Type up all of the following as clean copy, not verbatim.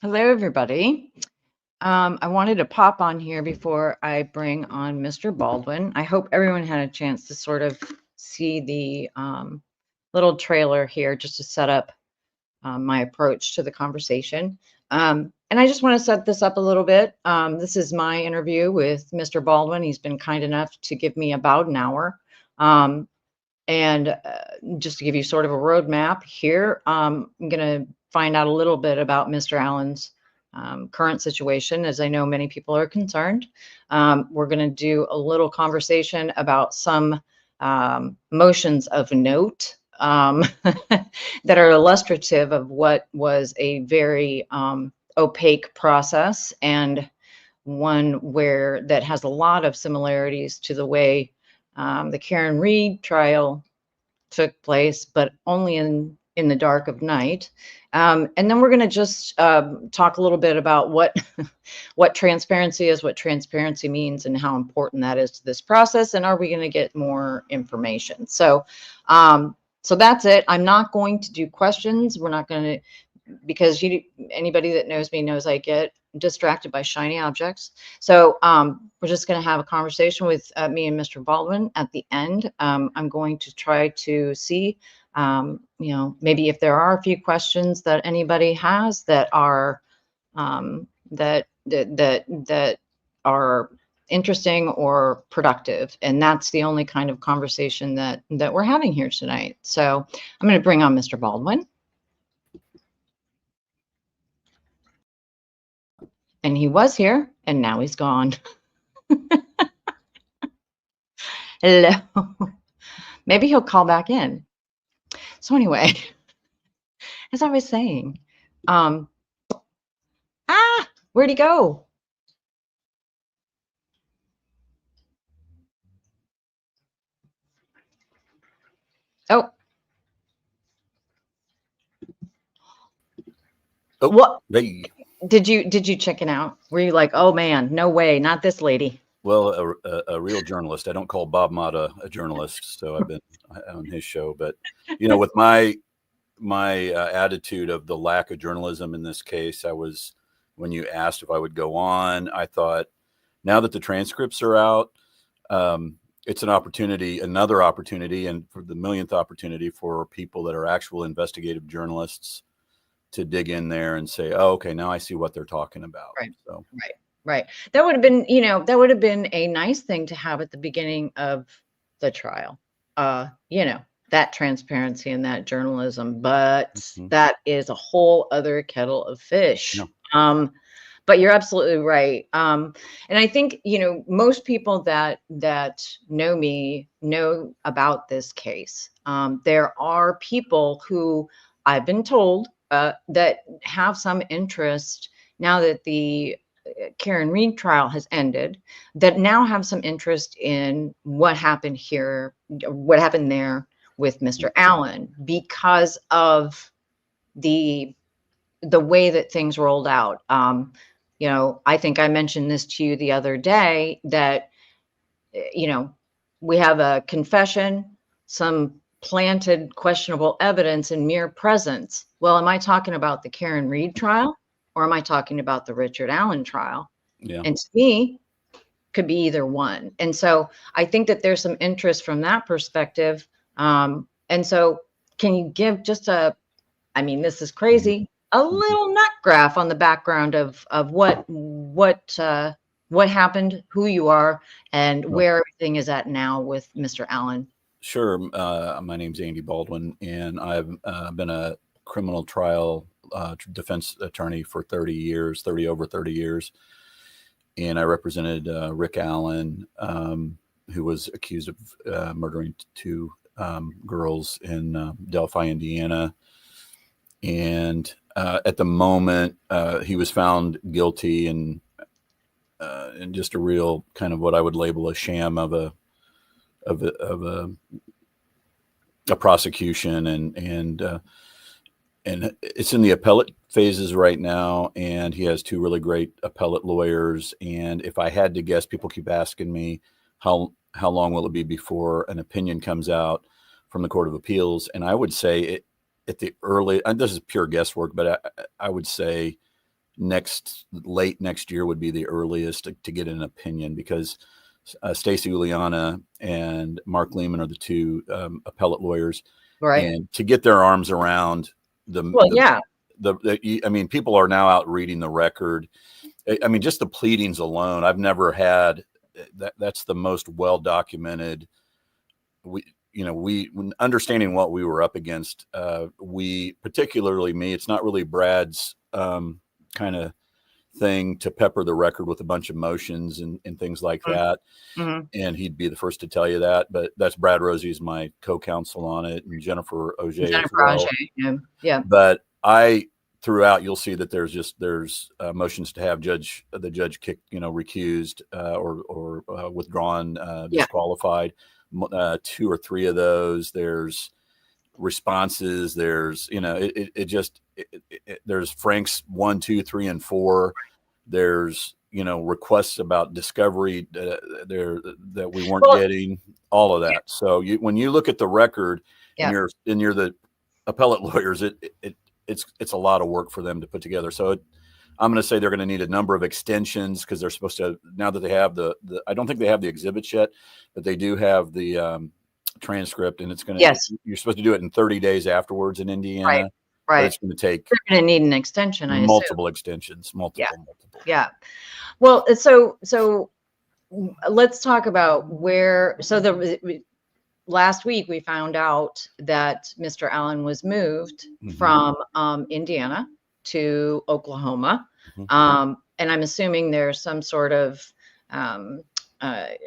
Hello, everybody. I wanted to pop on here before I bring on Mr. Baldwin. I hope everyone had a chance to sort of see the little trailer here just to set up my approach to the conversation. And I just want to set this up a little bit. This is my interview with Mr. Baldwin. He's been kind enough to give me about an hour. And just to give you sort of a roadmap here, I'm going to find out a little bit about Mr. Allen's current situation, as I know many people are concerned. We're going to do a little conversation about some motions of note that are illustrative of what was a very opaque process, and one where that has a lot of similarities to the way the Karen Reed trial took place, but only in the dark of night. And then we're going to just talk a little bit about what what transparency is, what transparency means, and how important that is to this process. And are we going to get more information? So that's it. I'm not going to do questions. We're not going to, because anybody that knows me knows I get distracted by shiny objects. So we're just going to have a conversation with me and Mr. Baldwin at the end. I'm going to try to see, maybe if there are a few questions that anybody has that are that are interesting or productive, and that's the only kind of conversation that we're having here tonight. So I'm going to bring on Mr. Baldwin. And he was here, and now he's gone. Hello. Maybe he'll call back in. So anyway, as I was saying, where'd he go? Oh. What? Hey. Did you chicken out? Were you like, oh man, no way, not this lady? Well, a real journalist. I don't call Bob Motta a journalist, so I've been on his show. But with my attitude of the lack of journalism in this case, when you asked if I would go on, I thought, now that the transcripts are out, it's another opportunity, and for the millionth opportunity for people that are actual investigative journalists to dig in there and say, oh, okay, now I see what they're talking about. Right. So. Right. That would have been a nice thing to have at the beginning of the trial. That transparency and that journalism, but that is a whole other kettle of fish. Yeah. But you're absolutely right. And I think, most people that know me know about this case. There are people who I've been told that have some interest now that the Karen Reed trial has ended, that now have some interest in what happened here, what happened there with Mr. Allen, because of the way that things rolled out. I think I mentioned this to you the other day that, we have a confession, some planted questionable evidence, and mere presence. Well, am I talking about the Karen Reed trial, or am I talking about the Richard Allen trial? Yeah. And to me, could be either one. And so I think that there's some interest from that perspective. And so can you give just this is crazy, a little nut graph on the background of what happened, who you are, and where everything is at now with Mr. Allen? Sure. My name's Andy Baldwin, and I've been a criminal trial defense attorney for over 30 years. And I represented Rick Allen, who was accused of murdering two girls in Delphi, Indiana. And at the moment, he was found guilty in just a real kind of what I would label a sham of a prosecution, and it's in the appellate phases right now, and he has two really great appellate lawyers. And if I had to guess, people keep asking me how long will it be before an opinion comes out from the Court of Appeals, and I would say at the early, and this is pure guesswork, but I would say late next year would be the earliest to get an opinion, because Stacey Uliana and Mark Lehman are the two appellate lawyers, Right. and to get their arms around I mean, people are now out reading the record. I mean, just the pleadings alone, I've never had that's the most well documented. We understanding what we were up against, we, particularly me, it's not really Brad's kind of thing to pepper the record with a bunch of motions and things like that. Mm-hmm. And he'd be the first to tell you that, but that's Brad Rosie's my co-counsel on it, and Jennifer Auger as well. Yeah. But throughout, you'll see that there's motions to have the judge kicked, recused or withdrawn, disqualified. 2 or 3 of those. There's responses. There's there's Frank's 1, 2, 3, and 4. There's requests about discovery that we weren't getting. All of that. So when you look at the record, and you're the appellate lawyers, it's a lot of work for them to put together. So I'm going to say they're going to need a number of extensions, because they're supposed to, now that they have the I don't think they have the exhibits yet, but they do have the transcript, and it's going to, you're supposed to do it in 30 days afterwards in Indiana. Right. It's going to take, they're going to need an extension. multiple extensions, multiple. Yeah. Well, so let's talk about where, last week we found out that Mr. Allen was moved from Indiana to Oklahoma. And I'm assuming there's some sort of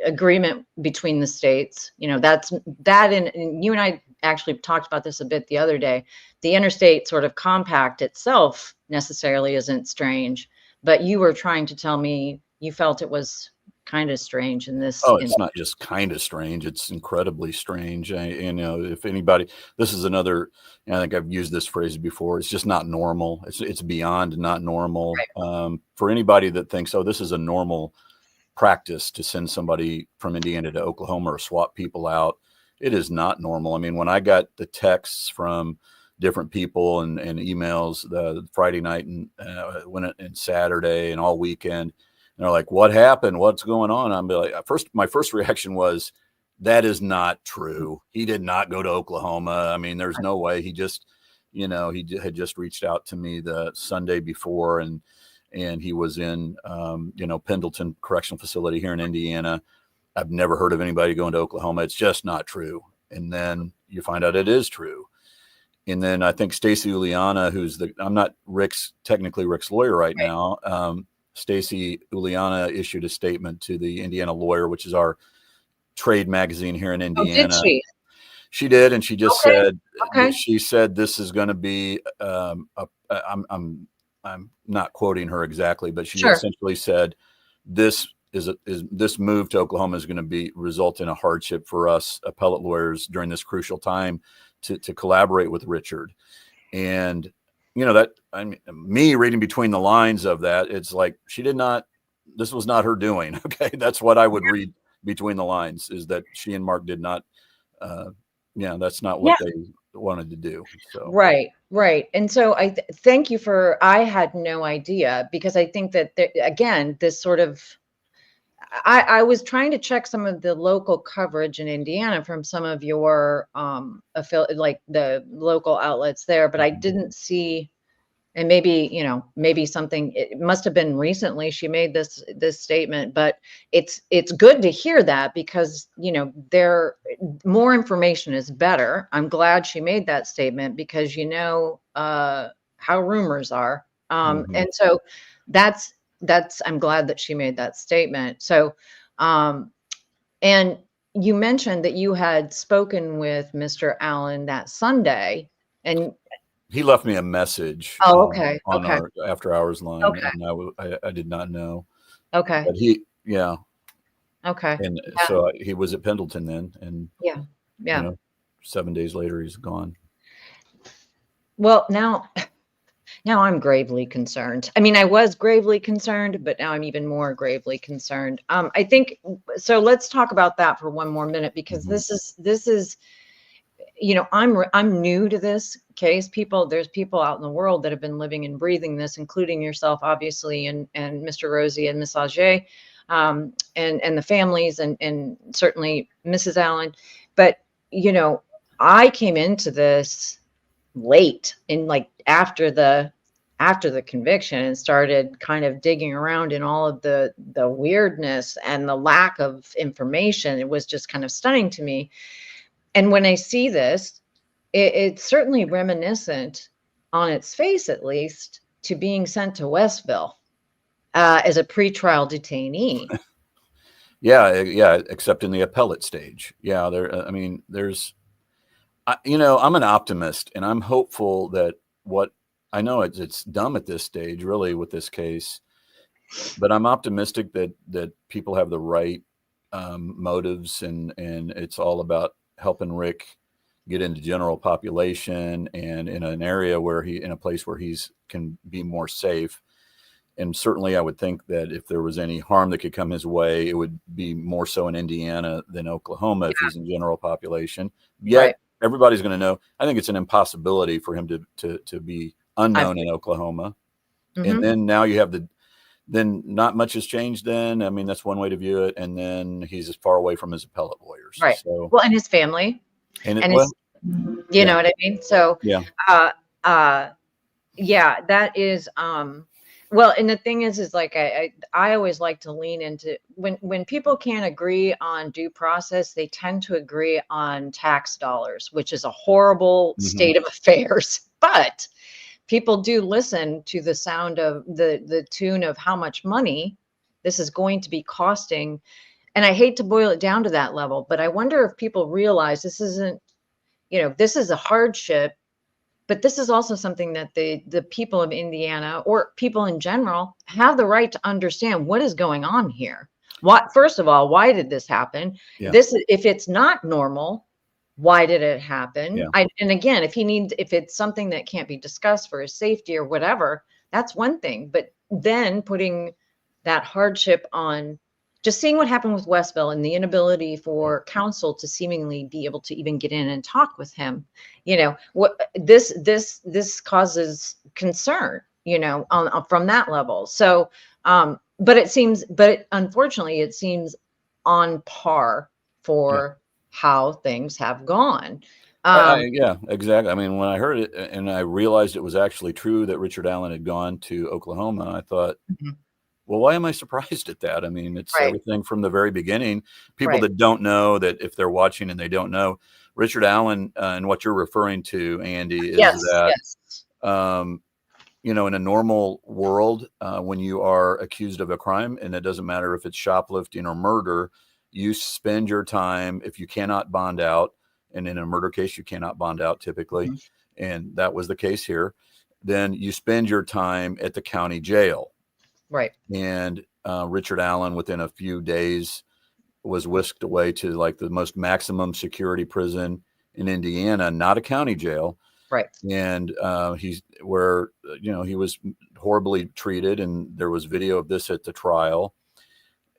agreement between the states. And you and I actually talked about this a bit the other day. The interstate sort of compact itself necessarily isn't strange, but you were trying to tell me you felt it was kind of strange in this. Oh, it's not just kind of strange. It's incredibly strange. If anybody, this is another, I think I've used this phrase before. It's just not normal. It's beyond not normal. Right. For anybody that thinks, this is a normal practice to send somebody from Indiana to Oklahoma or swap people out, it is not normal. I mean, when I got the texts from different people and emails the Friday night and Saturday and all weekend, and they're like, "What happened? What's going on?" I'm like, my first reaction was, that is not true. He did not go to Oklahoma. I mean, there's no way. He just, he had just reached out to me the Sunday before, and he was in, Pendleton Correctional Facility here in Indiana. I've never heard of anybody going to Oklahoma. It's just not true. And then you find out it is true. And then I think Stacey Uliana, I'm not technically Rick's lawyer right now. Stacey Uliana issued a statement to the Indiana Lawyer, which is our trade magazine here in Indiana. Oh, did she? She did, and she just said, she said this is going to be. I'm not quoting her exactly, but she essentially said this move to Oklahoma is going to result in a hardship for us appellate lawyers during this crucial time to collaborate with Richard. And me reading between the lines of that, it's like this was not her doing. Okay. That's what I would read between the lines, is that she and Mark did not, that's not what they wanted to do. So. Right. And so thank you I had no idea, because I think that again, this sort of, I was trying to check some of the local coverage in Indiana from some of your affiliate, like the local outlets there, but I didn't see, and maybe something, it must have been recently she made this statement, but it's good to hear that, because more information is better. I'm glad she made that statement, because how rumors are. And so I'm glad that she made that statement. So, and you mentioned that you had spoken with Mr. Allen that Sunday, and he left me a message. Oh, okay. On our after hours line. Okay. And I did not know. Okay. But Okay. And so he was at Pendleton then, and 7 days later he's gone. Well, now I'm gravely concerned. I mean, I was gravely concerned, but now I'm even more gravely concerned. I think so. Let's talk about that for one more minute, because this is you know, I'm new to this case. There's people out in the world that have been living and breathing this, including yourself, obviously, and Mr. Rosie and Miss Auger, and the families, and certainly Mrs. Allen. But, you know, I came into this late, in like after the conviction, and started kind of digging around in all of the weirdness and the lack of information. It was just kind of stunning to me. And when I see this, it's certainly reminiscent, on its face at least, to being sent to Westville as a pretrial detainee. Yeah, except in the appellate stage. Yeah, I mean, you know, I'm an optimist, and I'm hopeful that I know it's dumb at this stage, really, with this case, but I'm optimistic that people have the right motives, and it's all about helping Rick get into general population and in an area in a place where he's can be more safe. And certainly I would think that if there was any harm that could come his way, it would be more so in Indiana than Oklahoma if he's in general population. Yet Right. everybody's going to know. I think it's an impossibility for him to be unknown in Oklahoma. And then now you have then not much has changed then. I mean, that's one way to view it. And then he's as far away from his appellate lawyers. Right. So, well, and his family. and His, you know what I mean? So, yeah. Yeah, that is, well, and the thing is like, I always like to lean into, when people can't agree on due process, they tend to agree on tax dollars, which is a horrible state of affairs. But people do listen to the sound of the tune of how much money this is going to be costing. And I hate to boil it down to that level, but I wonder if people realize this isn't, you know, this is a hardship, but this is also something that the people of Indiana, or people in general, have the right to understand what is going on here. First of all, why did this happen? Yeah. If it's not normal, why did it happen? Yeah. And again, if it's something that can't be discussed for his safety or whatever, that's one thing. But then putting that hardship on, just seeing what happened with Westville and the inability for counsel to seemingly be able to even get in and talk with him, you know, what this causes concern, you know, from that level. So, but unfortunately, it seems on par for how things have gone. Yeah, exactly. I mean, when I heard it and I realized it was actually true that Richard Allen had gone to Oklahoma, I thought, well, why am I surprised at that? I mean, it's everything from the very beginning. People that don't know, that if they're watching and they don't know, Richard Allen and what you're referring to, Andy, is that, you know, in a normal world, when you are accused of a crime, and it doesn't matter if it's shoplifting or murder, you spend your time, if you cannot bond out, and in a murder case, you cannot bond out typically, and that was the case here, then you spend your time at the county jail. Right. And Richard Allen, within a few days, was whisked away to like the most maximum security prison in Indiana, not a county jail. Right. And he was horribly treated. And there was video of this at the trial,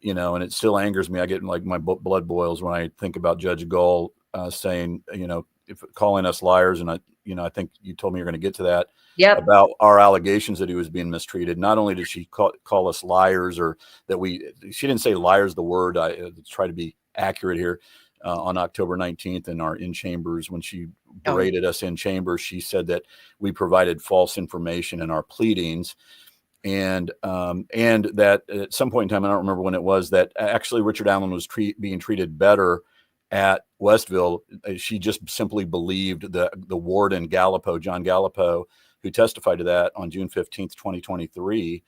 you know, and it still angers me. I get like my blood boils when I think about Judge Gull saying, you know, calling us liars. And I think you told me you're going to get to that. About our allegations that he was being mistreated. Not only did she call us liars, or that she didn't say liars, the word, I try to be accurate here, on October 19th in our in chambers, when she berated us in chambers, she said that we provided false information in our pleadings. And that at some point in time, I don't remember when it was, that actually Richard Allen was being treated better at Westville. She just simply believed the warden John Gallipo, who testified to that on June 15th, 2023.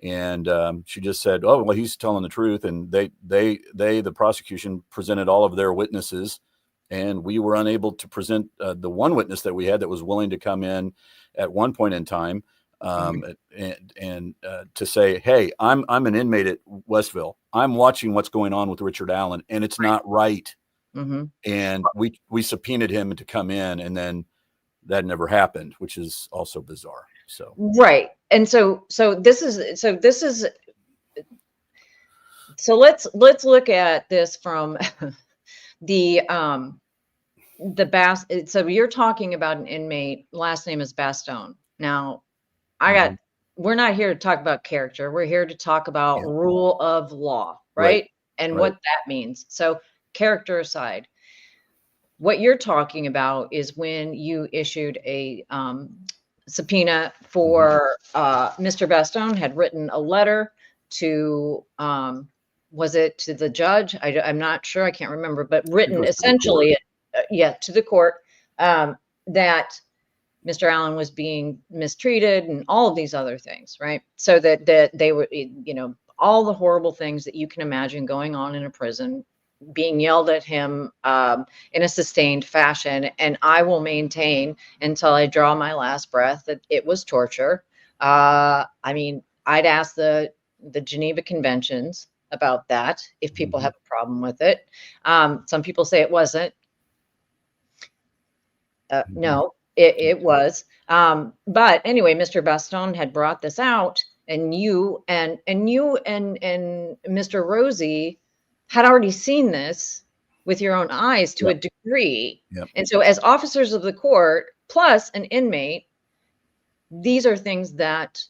And she just said, oh, well, he's telling the truth. And the prosecution presented all of their witnesses, and we were unable to present the one witness that we had that was willing to come in at one point in time and to say, hey, I'm an inmate at Westville. I'm watching what's going on with Richard Allen, and it's not right. And we subpoenaed him to come in, and then that never happened, which is also bizarre. So right. And so let's look at this from the So you're talking about an inmate, last name is Baston. Now, Mm-hmm. we're not here to talk about character. We're here to talk about Yeah. rule of law, Right. right? And Right. what that means. So, character aside, what you're talking about is when you issued a subpoena Mm-hmm. for Mr. Baston had written a letter to, was it to the judge? I'm not sure. I can't remember, but It written goes to the court. essentially, yeah, to the court, that Mr. Allen was being mistreated and all of these other things, right? So that they were, all the horrible things that you can imagine going on in a prison, being yelled at him in a sustained fashion. And I will maintain until I draw my last breath that it was torture. I mean, I'd ask the Geneva Conventions about that if people Mm-hmm. have a problem with it. Some people say it wasn't. Mm-hmm. No, it was. But anyway, Mr. Baston had brought this out, and you and Mr. Rosie had already seen this with your own eyes to a Yep. degree. Yep. And so, as officers of the court, plus an inmate, these are things that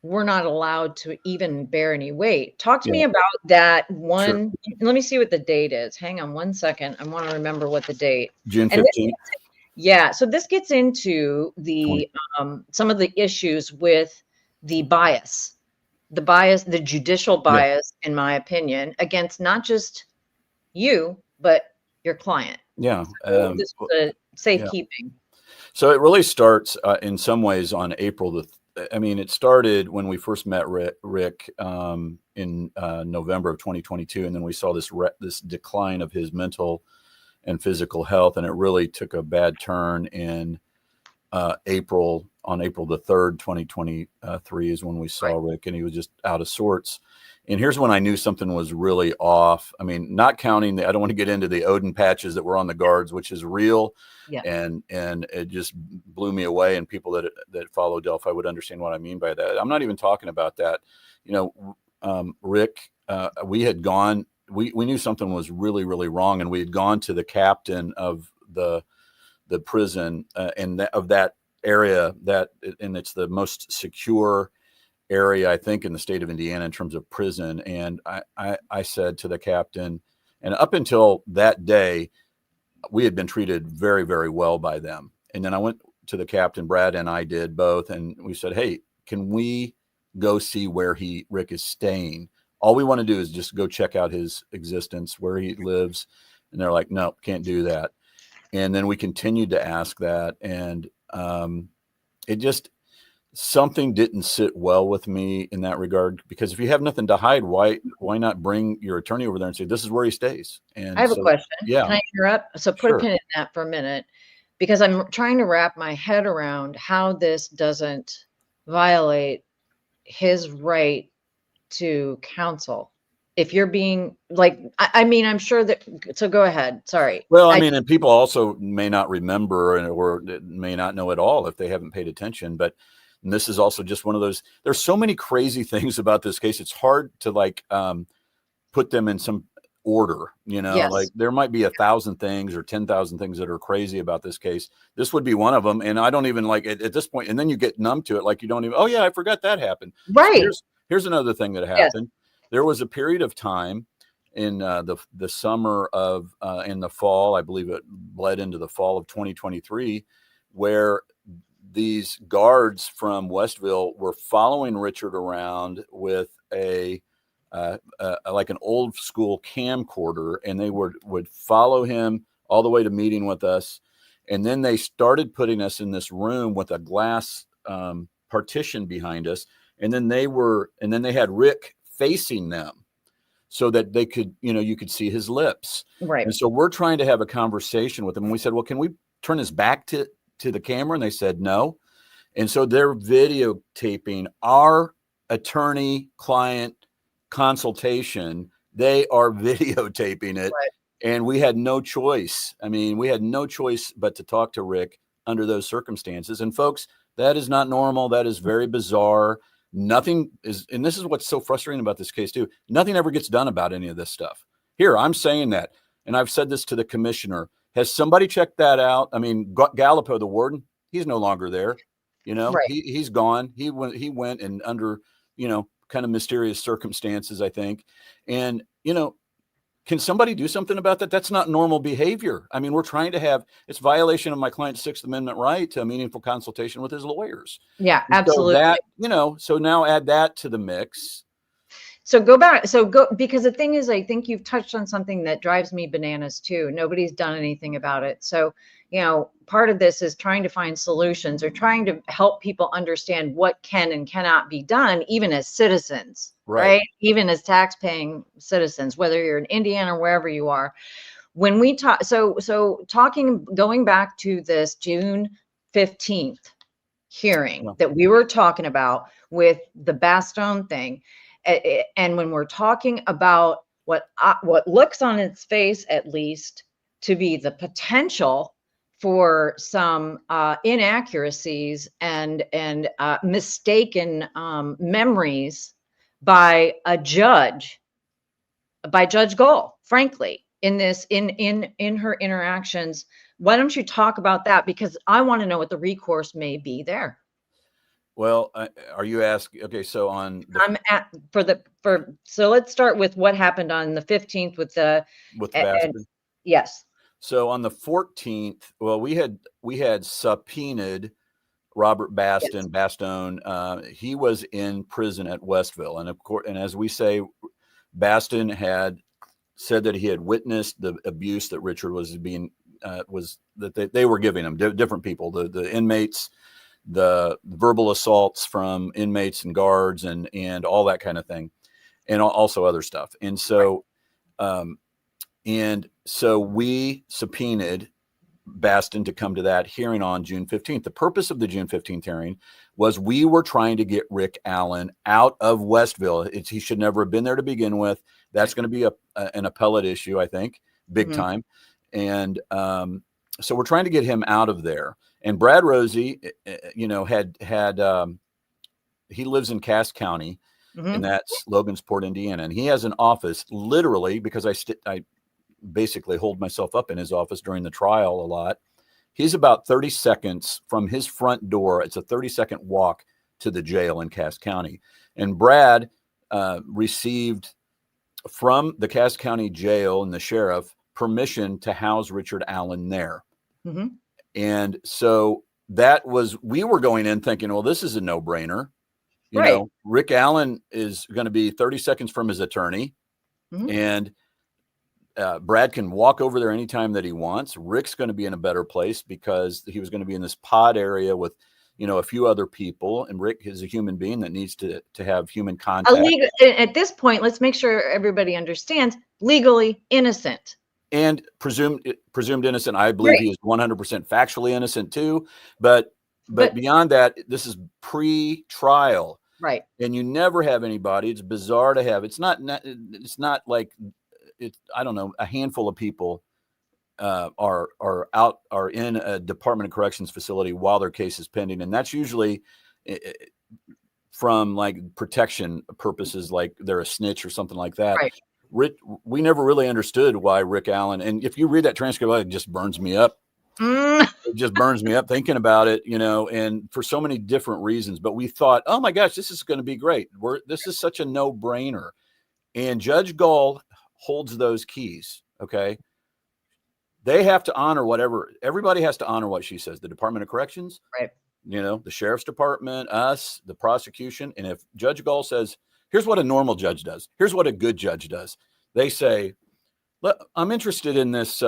we're not allowed to even bear any weight. Talk to me Yeah. about that Sure. one. Let me see what the date is. Hang on one second. I want to remember what the date. June And 15th, yeah, so this gets into 20. some of the issues with the bias, the judicial Yeah. bias, in my opinion, against not just you, but your client. Yeah. So this was a Yeah. safekeeping. So it really starts in some ways on April I mean, it started when we first met Rick in November of 2022, and then we saw this decline of his mental and physical health, and it really took a bad turn in April. On April the 3rd, 2023 is when we saw Right. Rick, and he was just out of sorts. And here's when I knew something was really off. I mean, not counting I don't want to get into the Odin patches that were on the guards, which is real. Yeah. And it just blew me away. And people that follow Delphi would understand what I mean by that. I'm not even talking about that. Rick, we had gone, we knew something was really, really wrong. And we had gone to the captain of the prison of that area and it's the most secure area, I think, in the state of Indiana in terms of prison. And I said to the captain, and up until that day, we had been treated very, very well by them. And then I went to the captain, Brad and I did both, and we said, hey, can we go see where Rick is staying? All we want to do is just go check out his existence, where he lives. And they're like, no, can't do that. And then we continued to ask that. And it just, something didn't sit well with me in that regard, because if you have nothing to hide, why not bring your attorney over there and say, this is where he stays? And I have a so, question. yeah, Can I interrupt? So put a sure. pin in that for a minute, because I'm trying to wrap my head around how this doesn't violate his right to counsel. If you're being like, I mean, I'm sure that, so go ahead. Sorry. Well, I mean, and people also may not remember or may not know at all if they haven't paid attention, but this is also just one of those, there's so many crazy things about this case. It's hard to put them in some order, Yes. like there might be 1,000 things or 10,000 things that are crazy about this case. This would be one of them. And I don't even like it at this point. And then you get numb to it. Like you don't even, oh yeah, I forgot that happened. Right. So here's another thing that happened. Yes. There was a period of time in the summer of in the fall, I believe it bled into the fall of 2023, where these guards from Westville were following Richard around with like an old school camcorder, and they would follow him all the way to meeting with us. And then they started putting us in this room with a glass partition behind us. And then they had Rick facing them so that they could, you could see his lips. Right. And so we're trying to have a conversation with them. And we said, well, can we turn his back to the camera? And they said no. And so they're videotaping our attorney-client consultation. They are videotaping it. Right. And we had no choice. I mean, we had no choice but to talk to Rick under those circumstances. And folks, that is not normal. That is very bizarre. Nothing is, and this is what's so frustrating about this case too. Nothing ever gets done about any of this stuff. Here, I'm saying that, and I've said this to the commissioner. Has somebody checked that out? I mean, Gallipo, the warden, he's no longer there. You know, Right. he's gone. He went and under, kind of mysterious circumstances, I think. And, can somebody do something about that? That's not normal behavior. I mean, we're trying to have, it's violation of my client's Sixth Amendment right to a meaningful consultation with his lawyers. Yeah, And so absolutely. that, so now add that to the mix. So go back. So go, because the thing is, I think you've touched on something that drives me bananas too. Nobody's done anything about it. So, part of this is trying to find solutions or trying to help people understand what can and cannot be done, even as citizens, right? Even as tax-paying citizens, whether you're in Indiana or wherever you are. When we talk, going back to this June 15th hearing that we were talking about with the Baston thing, and when we're talking about what looks on its face, at least, to be the potential for some inaccuracies and mistaken memories by Judge Gull, frankly, in her interactions. Why don't you talk about that? Because I want to know what the recourse may be there. Well, are you asking? Okay, so so let's start with what happened on the 15th with Baston. Yes. So on the 14th, well, we had subpoenaed Robert Baston. Yes. Baston. He was in prison at Westville, and of course, and as we say, Baston had said that he had witnessed the abuse that Richard was that they were giving him, different people, the inmates, the verbal assaults from inmates and guards and all that kind of thing, and also other stuff. And so, we subpoenaed Baston to come to that hearing on June 15th. The purpose of the June 15th hearing was we were trying to get Rick Allen out of Westville. He should never have been there to begin with. That's going to be an appellate issue, I think, big time. And so we're trying to get him out of there. And Brad Rosie, he lives in Cass County, and that's Logansport, Indiana. And he has an office, literally, because I basically hold myself up in his office during the trial a lot. He's about 30 seconds from his front door. It's a 30-second walk to the jail in Cass County. And Brad received from the Cass County jail and the sheriff permission to house Richard Allen there. And so we were going in thinking, well, this is a no-brainer. You know, Rick Allen is going to be 30 seconds from his attorney, and Brad can walk over there anytime that he wants. Rick's going to be in a better place because he was going to be in this pod area with, a few other people. And Rick is a human being that needs to have human contact. At this point, let's make sure everybody understands, legally innocent. And presumed innocent. I believe he is 100% factually innocent too. But beyond that, this is pre-trial. Right. And you never have anybody. It's bizarre to have. It's not like I don't know, a handful of people are in a Department of Corrections facility while their case is pending, and that's usually from like protection purposes, like they're a snitch or something like that. Right. We never really understood why Rick Allen, and if you read that transcript, it just burns me up. It just burns me up thinking about it, and for so many different reasons. But we thought, oh my gosh, this is going to be great. This is such a no-brainer, and Judge Gull holds those keys. Okay. They have to honor everybody has to honor what she says. The Department of Corrections, right? The Sheriff's Department, us, the prosecution. And if Judge Gull says, here's what a normal judge does, here's what a good judge does, they say, I'm interested in this,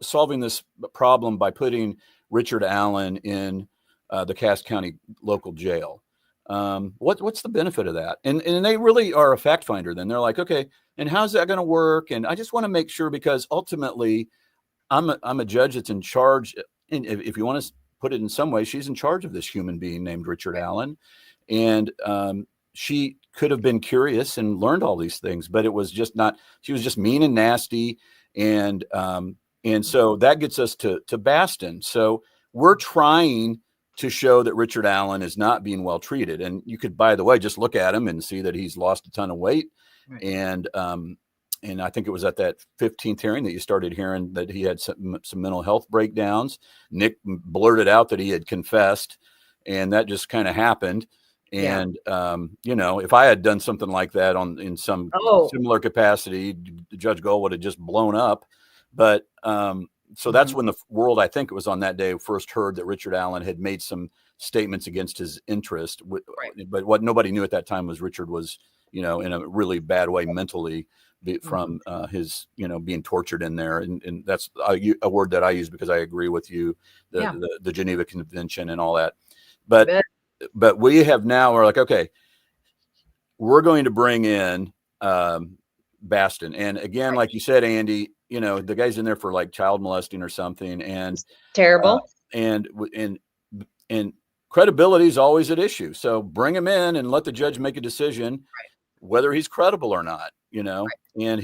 solving this problem by putting Richard Allen in the Cass County local jail. What's the benefit of that? And they really are a fact finder. Then they're like, okay, and how's that going to work? And I just want to make sure, because ultimately I'm a judge that's in charge. And if you want to put it in some way, she's in charge of this human being named Richard Allen. And she could have been curious and learned all these things, but it was just not, she was just mean and nasty. And so that gets us to Baston. So we're trying to show that Richard Allen is not being well treated. And you could, by the way, just look at him and see that he's lost a ton of weight. Right. And I think it was at that 15th hearing that you started hearing that he had some mental health breakdowns. Nick blurted out that he had confessed, and that just kind of happened. And, you know, if I had done something like that in some similar capacity, Judge Gull would have just blown up. But so that's when the world, I think it was on that day, first heard that Richard Allen had made some statements against his interest. But what nobody knew at that time was Richard was, you know, in a really bad way mentally from his, you know, being tortured in there. And that's a word that I use because I agree with you, the Geneva Convention and all that. But we have now, we're like, okay, we're going to bring in Baston. And again, like you said, Andy, you know, the guy's in there for like child molesting or something. And it's terrible. And credibility is always at issue. So bring him in and let the judge make a decision whether he's credible or not, you know. And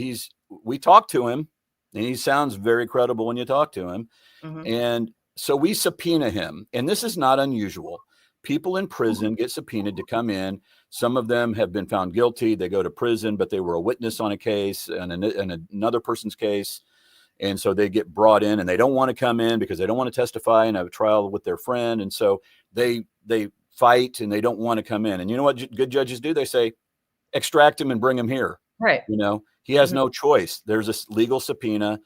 we talked to him and he sounds very credible when you talk to him. And so we subpoena him. And this is not unusual. People in prison get subpoenaed to come in. Some of them have been found guilty. They go to prison, but they were a witness on a case and another person's case. And so they get brought in and they don't want to come in because they don't want to testify and have a trial with their friend. And so they fight and they don't want to come in. And you know what good judges do? They say, extract him and bring him here. Right. You know, he has no choice. There's a legal subpoena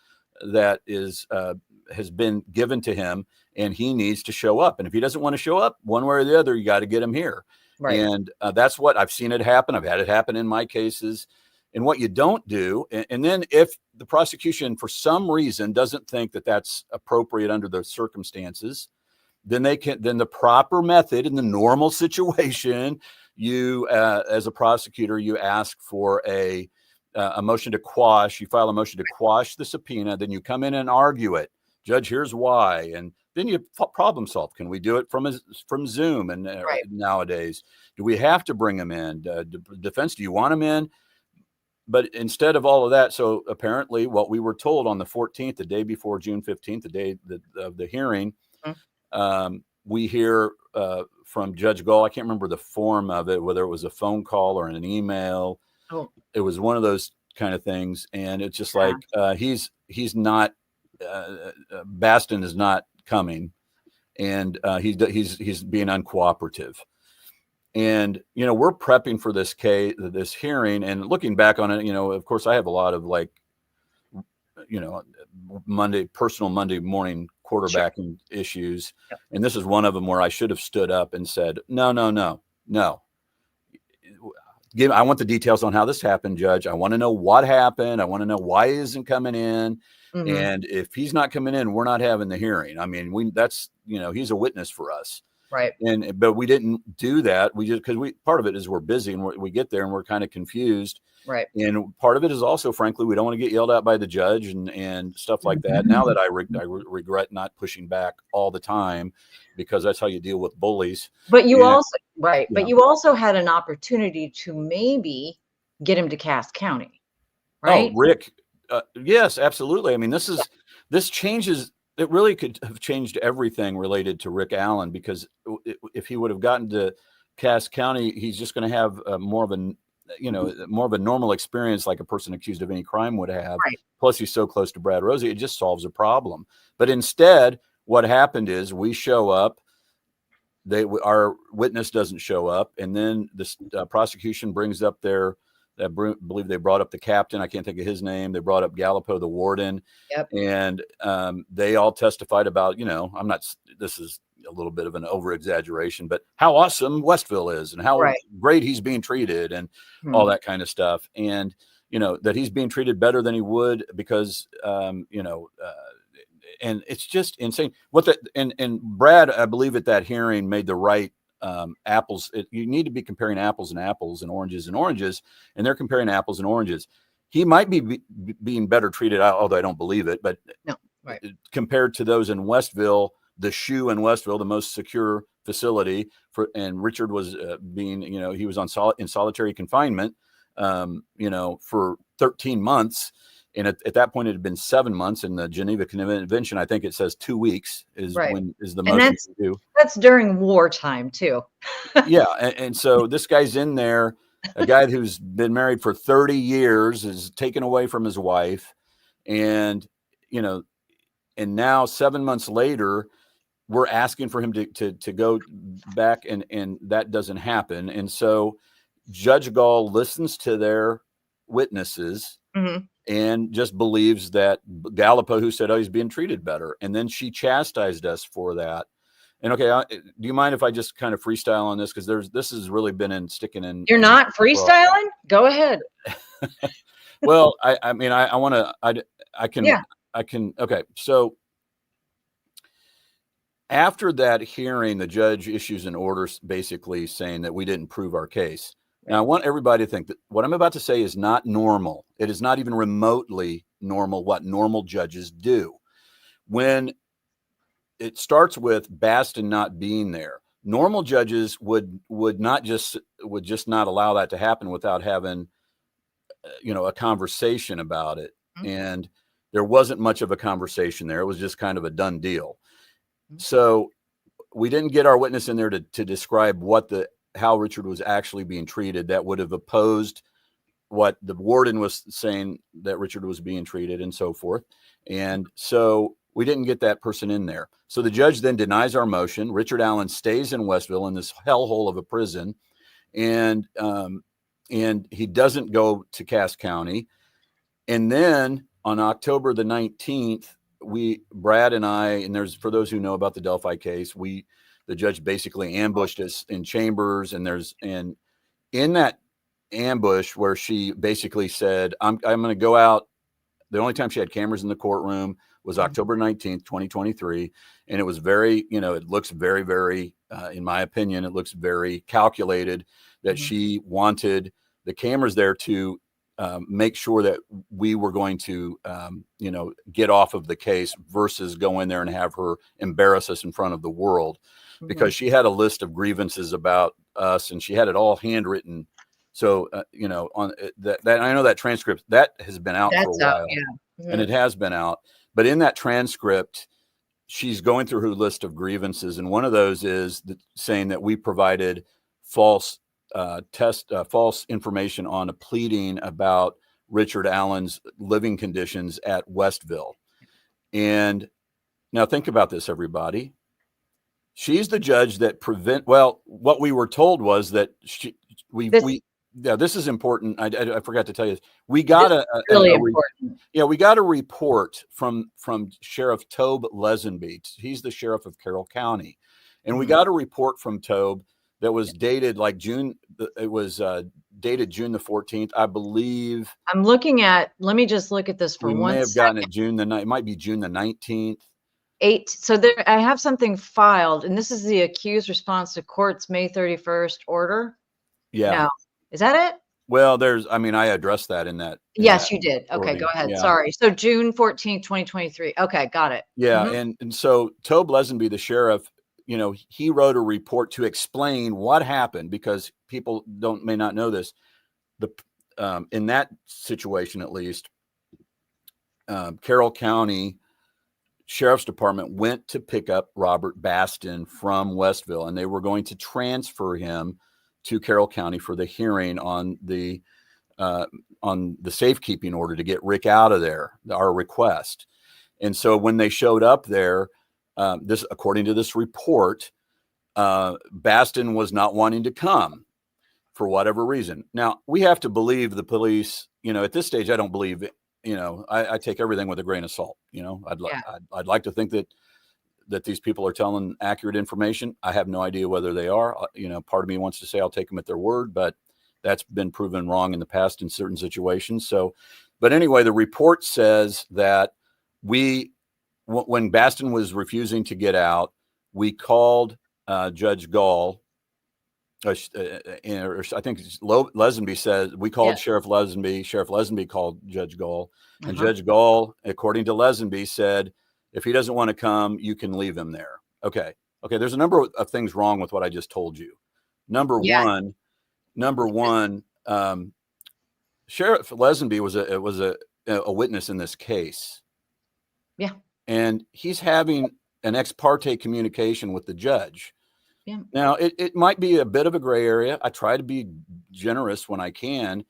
that has been given to him and he needs to show up. And if he doesn't want to show up one way or the other, you got to get him here. Right. And that's what I've seen it happen. I've had it happen in my cases. And what you don't do, and then if the prosecution for some reason doesn't think that that's appropriate under the circumstances, then the proper method in the normal situation, you as a prosecutor, you ask for a motion to quash. You file a motion to quash the subpoena. Then you come in and argue it. Judge, here's why. And then you problem solve. Can we do it from Zoom? And nowadays, do we have to bring them in? Defense, do you want them in? But instead of all of that, so apparently what we were told on the 14th, the day before June 15th, the day of the hearing, we hear from Judge Gull. I can't remember the form of it, whether it was a phone call or an email. It was one of those kind of things. And it's just like, he's not, Baston is not coming, and he's being uncooperative. And, you know, we're prepping for this hearing, and looking back on it, you know, of course I have a lot of like, you know, personal Monday morning quarterbacking issues. And this is one of them where I should have stood up and said, no. I want the details on how this happened, Judge. I want to know what happened. I want to know why he isn't coming in. And if he's not coming in, we're not having the hearing. I mean, that's, you know, he's a witness for us. Right. But we didn't do that. We just, because part of it is we're busy and we get there and we're kind of confused. Right. And part of it is also, frankly, we don't want to get yelled at by the judge and stuff like that. Now that I regret not pushing back all the time, because that's how you deal with bullies. But you but you also had an opportunity to maybe get him to Cass County. Right. Oh, Rick. Yes, absolutely. I mean, this changes. It really could have changed everything related to Rick Allen, because if he would have gotten to Cass County, he's just going to have more of a normal experience like a person accused of any crime would have. Right. Plus, he's so close to Brad Rosie, it just solves a problem. But instead, what happened is we show up, our witness doesn't show up, and then the prosecution brings up I believe they brought up the captain. I can't think of his name. They brought up Gallipo, the warden. Yep. And they all testified about, you know, this is a little bit of an over exaggeration, but how awesome Westville is and how great he's being treated and all that kind of stuff. And, you know, that he's being treated better than he would because, you know, and it's just insane. And Brad, I believe at that hearing made the right apples. You need to be comparing apples and apples and oranges, and they're comparing apples and oranges. He might be being better treated, although I don't believe it, but compared to those in Westville, the SHU in Westville, the most secure facility and Richard was being, you know, he was in solitary confinement, you know, for 13 months. And at that point, it had been 7 months. In the Geneva Convention, I think it says 2 weeks is the most you do. That's during wartime too. Yeah, and so this guy's in there, a guy who's been married for 30 years is taken away from his wife. And, you know, and now 7 months later, we're asking for him to go back, and that doesn't happen. And so Judge Gull listens to their witnesses and just believes that Gallipo, who said, oh, he's being treated better. And then she chastised us for that. And okay, do you mind if I just kind of freestyle on this? Because this has really been sticking in. You're not freestyling? Go ahead. Well, I mean, I want to, I can. Okay. So after that hearing, the judge issues an order basically saying that we didn't prove our case. Now, I want everybody to think that what I'm about to say is not normal. It is not even remotely normal what normal judges do. When it starts with Baston not being there, normal judges would just not allow that to happen without having, a conversation about it. And there wasn't much of a conversation there. It was just kind of a done deal. So we didn't get our witness in there to describe how Richard was actually being treated. That would have opposed what the warden was saying that Richard was being treated and so forth. And so we didn't get that person in there. So the judge then denies our motion. Richard Allen stays in Westville in this hellhole of a prison. And he doesn't go to Cass County. And then on October the 19th, Brad and I, and for those who know about the Delphi case, the judge basically ambushed us in chambers, and in that ambush where she basically said, I'm going to go out. The only time she had cameras in the courtroom was October 19th, 2023. And it was very, it looks very, very, in my opinion, it looks very calculated that she wanted the cameras there to make sure that we were going to, get off of the case versus go in there and have her embarrass us in front of the world, because she had a list of grievances about us and she had it all handwritten. So, on that I know that transcript that has been out for a while, and it has been out. But in that transcript, she's going through her list of grievances, and one of those is saying that we provided false information on a pleading about Richard Allen's living conditions at Westville. And now think about this, everybody. She's the judge that what we were told was that this is important. I forgot to tell you this. We got we got a report from Sheriff Tobe Lezenby. He's the sheriff of Carroll County. And we got a report from Tobe that was dated like June. It was dated June the 14th, I believe. I'm looking at, let me just look at this for 1 second. We may have gotten it June the night. It might be June the 19th. So there, I have something filed, and this is the accused response to court's May 31st order. Yeah. No. Is that it? Well, I addressed that in that. Yes, you did. Okay, go ahead. Yeah. Sorry. So June 14th, 2023. Okay, got it. Yeah. And so Tobe Lezenby, the sheriff, he wrote a report to explain what happened, because people may not know this. In that situation, at least, Carroll County Sheriff's Department went to pick up Robert Baston from Westville, and they were going to transfer him to Carroll County for the hearing on the safekeeping order to get Rick out of there, our request. And so when they showed up there, according to this report, Baston was not wanting to come for whatever reason. Now, we have to believe the police. At this stage, I don't believe it. I take everything with a grain of salt. I'd like to think that these people are telling accurate information. I have no idea whether they are. Part of me wants to say I'll take them at their word, but that's been proven wrong in the past in certain situations. So, but anyway, the report says that when Baston was refusing to get out, we called Judge Gull. I think Lezenby says we called Sheriff Lezenby. Sheriff Lezenby called Judge Gull, and Judge Gull, according to Lezenby, said, if he doesn't want to come, you can leave him there. Okay. There's a number of things wrong with what I just told you. Number one, Sheriff Lezenby was a witness in this case. Yeah. And he's having an ex parte communication with the judge. Yeah. Now, it might be a bit of a gray area. I try to be generous when I can.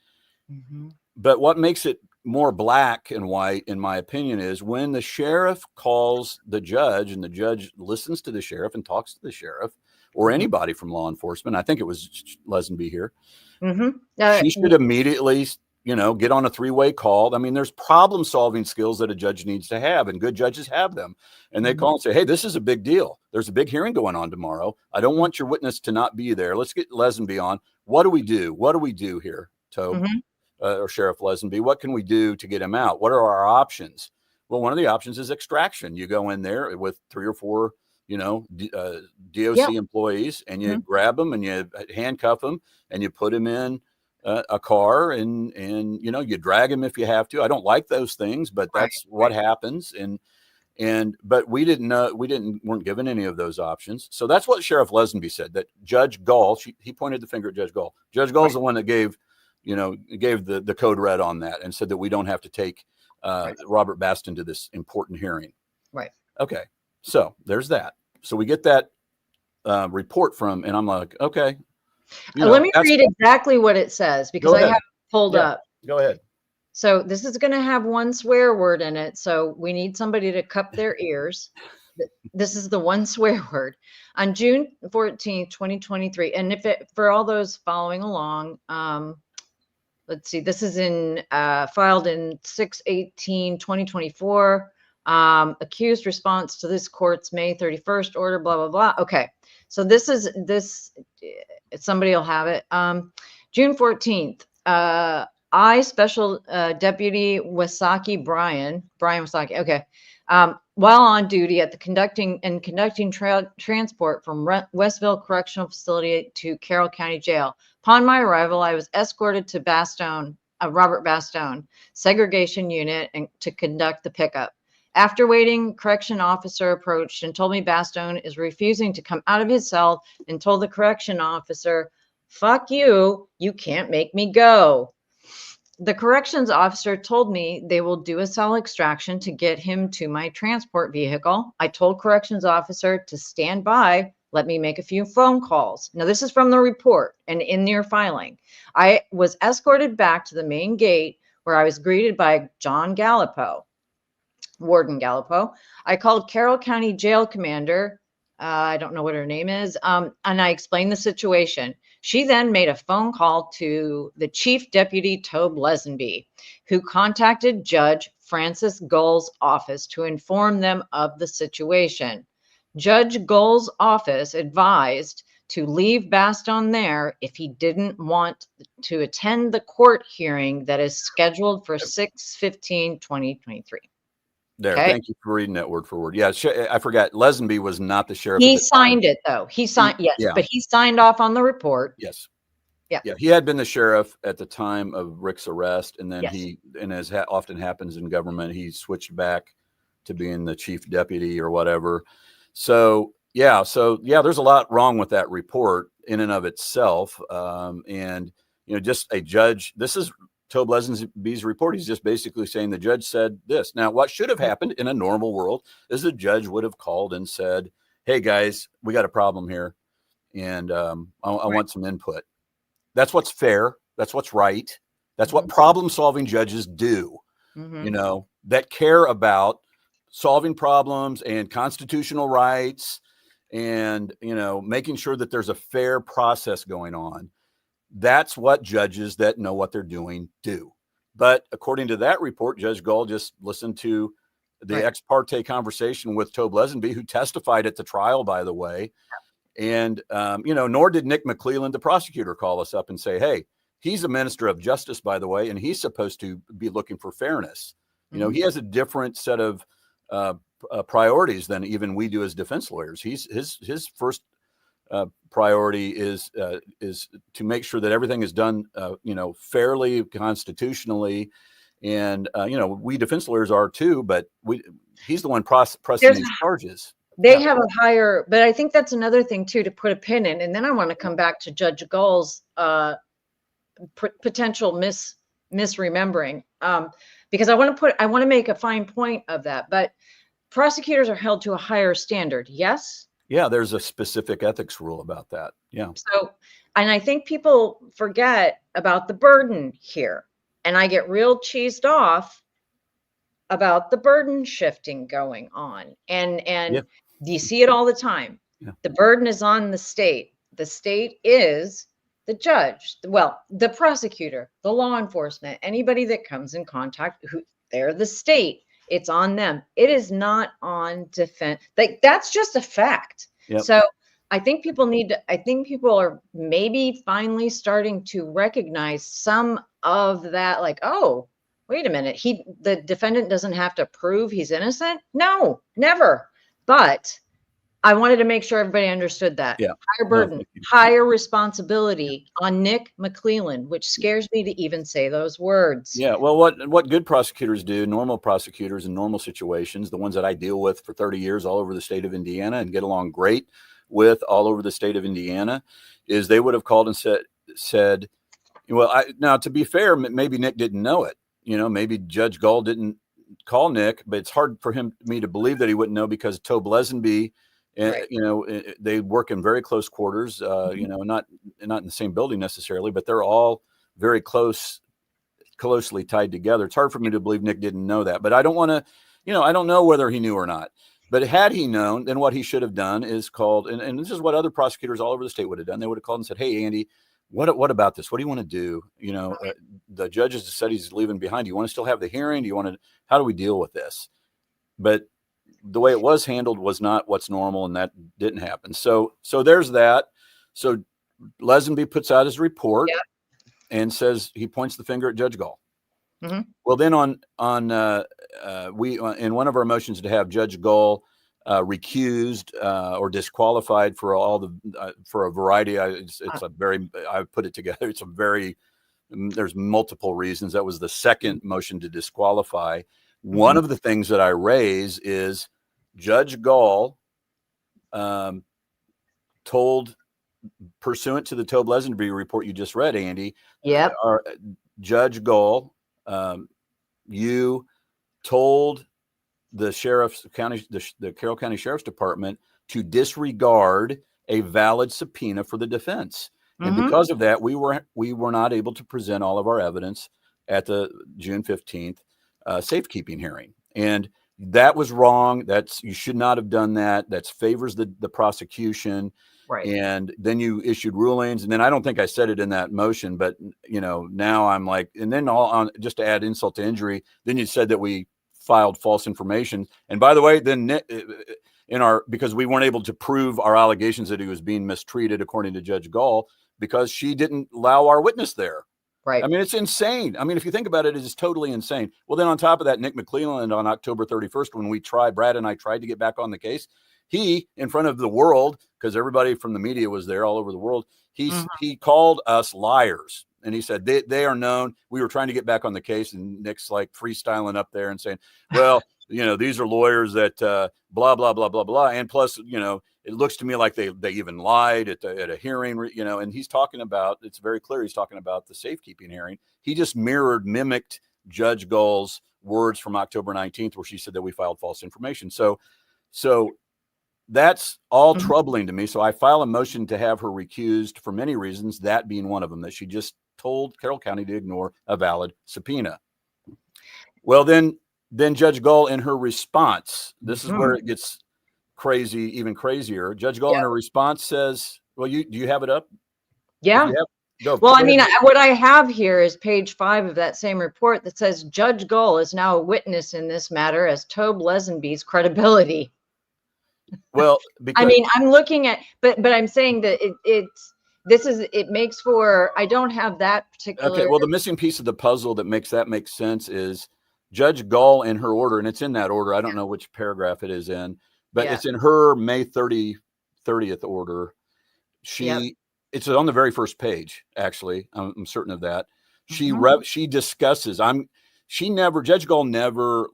Mm-hmm. But what makes it more black and white, in my opinion, is when the sheriff calls the judge and the judge listens to the sheriff and talks to the sheriff or Mm-hmm. anybody from law enforcement. I think it was Lezenby here. Mm-hmm. She should immediately, get on a three-way call. I mean, there's problem-solving skills that a judge needs to have, and good judges have them. And they call and say, hey, this is a big deal. There's a big hearing going on tomorrow. I don't want your witness to not be there. Let's get Lezenby on. What do we do? What do we do here, Tobe? Or Sheriff Lezenby? What can we do to get him out? What are our options? Well, one of the options is extraction. You go in there with 3 or 4 DOC employees, and you grab them and you handcuff them and you put him in a car and you drag him if you have to. I don't like those things, but that's what happens. But we didn't know, weren't given any of those options. So that's what Sheriff Lezenby said, that Judge Gull, he pointed the finger at Judge Gull. Judge Gull's the one that gave the code red on that and said that we don't have to take Robert Baston to this important hearing. Right. Okay. So there's that. So we get that report from, and I'm like, okay. Let me read exactly what it says, because I have it pulled up. Go ahead. So this is going to have one swear word in it. So we need somebody to cup their ears. This is the one swear word. On June 14th, 2023. And for all those following along, let's see, this is filed in 6/18/2024. Accused response to this court's May 31st order, blah, blah, blah. Okay. So this, somebody will have it. June 14th, I, Special Deputy Wasaki Brian Wasaki. Okay. While on duty at the conducting transport from Westville Correctional Facility to Carroll County Jail. Upon my arrival, I was escorted to Baston, Robert Baston Segregation Unit, and to conduct the pickup. After waiting, correction officer approached and told me Baston is refusing to come out of his cell, and told the correction officer, "Fuck you, you can't make me go." The corrections officer told me they will do a cell extraction to get him to my transport vehicle. I told corrections officer to stand by, let me make a few phone calls. Now, this is from the report and in your filing. I was escorted back to the main gate, where I was greeted by Warden Gallipo. I called Carroll County Jail Commander. I don't know what her name is. And I explained the situation. She then made a phone call to the Chief Deputy Tobe Lezenby, who contacted Judge Francis Gull's office to inform them of the situation. Judge Gull's office advised to leave Baston there if he didn't want to attend the court hearing that is scheduled for 6/15/2023. There, okay. Thank you for reading that word for word. Yeah, I forgot. Lezenby was not the sheriff. He signed it, though. He signed, but he signed off on the report. Yes. Yeah. He had been the sheriff at the time of Rick's arrest, and then and as often happens in government, he switched back to being the chief deputy or whatever. So there's a lot wrong with that report in and of itself. And just a judge. This is Tobe Lezenby's report. He's just basically saying the judge said this. Now, what should have happened in a normal world is the judge would have called and said, "Hey guys, we got a problem here, and I want some input." That's what's fair. That's what's right. That's what problem-solving judges do. That care about solving problems and constitutional rights, and making sure that there's a fair process going on. That's what judges that know what they're doing do. But according to that report, Judge Gull just listened to the ex parte conversation with Tobe Lezenby, who testified at the trial, by the way. And, nor did Nick McClelland, the prosecutor, call us up and say, hey, he's a minister of justice, by the way, and he's supposed to be looking for fairness. He has a different set of priorities than even we do as defense lawyers. His first priority is to make sure that everything is done, fairly, constitutionally, and we defense lawyers are too. But he's the one pressing these charges. They have a higher, but I think that's another thing too to put a pin in. And then I want to come back to Judge Gull's potential misremembering, because I want to make a fine point of that. But prosecutors are held to a higher standard. Yes. Yeah, there's a specific ethics rule about that. Yeah. So and I think people forget about the burden here. And I get real cheesed off about the burden shifting going on. And Yeah. you see it all the time. Yeah. The burden is on the state. The state is the judge, well, the prosecutor, the law enforcement, anybody that comes in contact, who they're the state. It's on them. It is not on defense. Like, that's just a fact. Yep. So I think people are maybe finally starting to recognize some of that, like, oh, wait a minute, the defendant doesn't have to prove he's innocent. No, never. But I wanted to make sure everybody understood that. Yeah. Higher burden, higher responsibility on Nick McClelland, which scares me to even say those words. Yeah. Well, what good prosecutors do, normal prosecutors in normal situations, the ones that I deal with for 30 years all over the state of Indiana and get along great with all over the state of Indiana, is they would have called and said, well, now to be fair, maybe Nick didn't know it. Maybe Judge Gull didn't call Nick, but it's hard for me to believe that he wouldn't know, because Tobe Lezenby, right. They work in very close quarters, not in the same building necessarily, but they're all very closely tied together. It's hard for me to believe Nick didn't know that, but I don't want to, I don't know whether he knew or not. But had he known, then what he should have done is called, and this is what other prosecutors all over the state would have done. They would have called and said, hey, Andy, what about this? What do you want to do? The judges said he's leaving behind. Do you want to still have the hearing? How do we deal with this? But the way it was handled was not what's normal, and that didn't happen. So there's that. So Lezenby puts out his report and says, he points the finger at Judge Gull. Mm-hmm. Well, then we in one of our motions to have Judge Gull recused or disqualified for for a variety. I put it together. There's multiple reasons. That was the second motion to disqualify. Mm-hmm. One of the things that I raise is Judge Gull told, pursuant to the Tobe Lezenby report you just read, Andy. Yep. Judge Gull, you told the Carroll County Sheriff's Department to disregard a valid subpoena for the defense. Mm-hmm. And because of that, we were not able to present all of our evidence at the June 15th safekeeping hearing. And that was wrong. You should not have done that. That favors the prosecution. Right. And then you issued rulings. And then I don't think I said it in that motion, but now I'm like, and then just to add insult to injury, then you said that we filed false information. And by the way, then because we weren't able to prove our allegations that he was being mistreated, according to Judge Gull, because she didn't allow our witness there. Right. I mean, it's insane. I mean, if you think about it, it is totally insane. Well, then on top of that, Nick McClelland on October 31st, when Brad and I tried to get back on the case, he, in front of the world, because everybody from the media was there all over the world, he called us liars. And he said, they are known. We were trying to get back on the case, and Nick's like freestyling up there and saying, well, these are lawyers that blah, blah, blah, blah, blah. And plus, it looks to me like they even lied at a hearing, and he's talking about, it's very clear he's talking about the safekeeping hearing. He just mimicked Judge Gull's words from October 19th, where she said that we filed false information. So that's all troubling to me. So I file a motion to have her recused for many reasons, that being one of them, that she just told Carroll County to ignore a valid subpoena. Well, then Judge Gull, in her response, this is where it gets crazy, even crazier. Judge Gull, in her response, says, well, do you have it up? Yeah. Well, I mean, what I have here is page 5 of that same report that says Judge Gull is now a witness in this matter as Tobe Lezenby's credibility. Well, I mean, I'm looking at, but I'm saying that it makes for, I don't have that particular. Okay. Well, the missing piece of the puzzle that makes that make sense is Judge Gull, in her order, and it's in that order. I don't know which paragraph it is in, but it's in her May 30th order. It's on the very first page, actually. I'm certain of that. She discusses, Judge Gull never,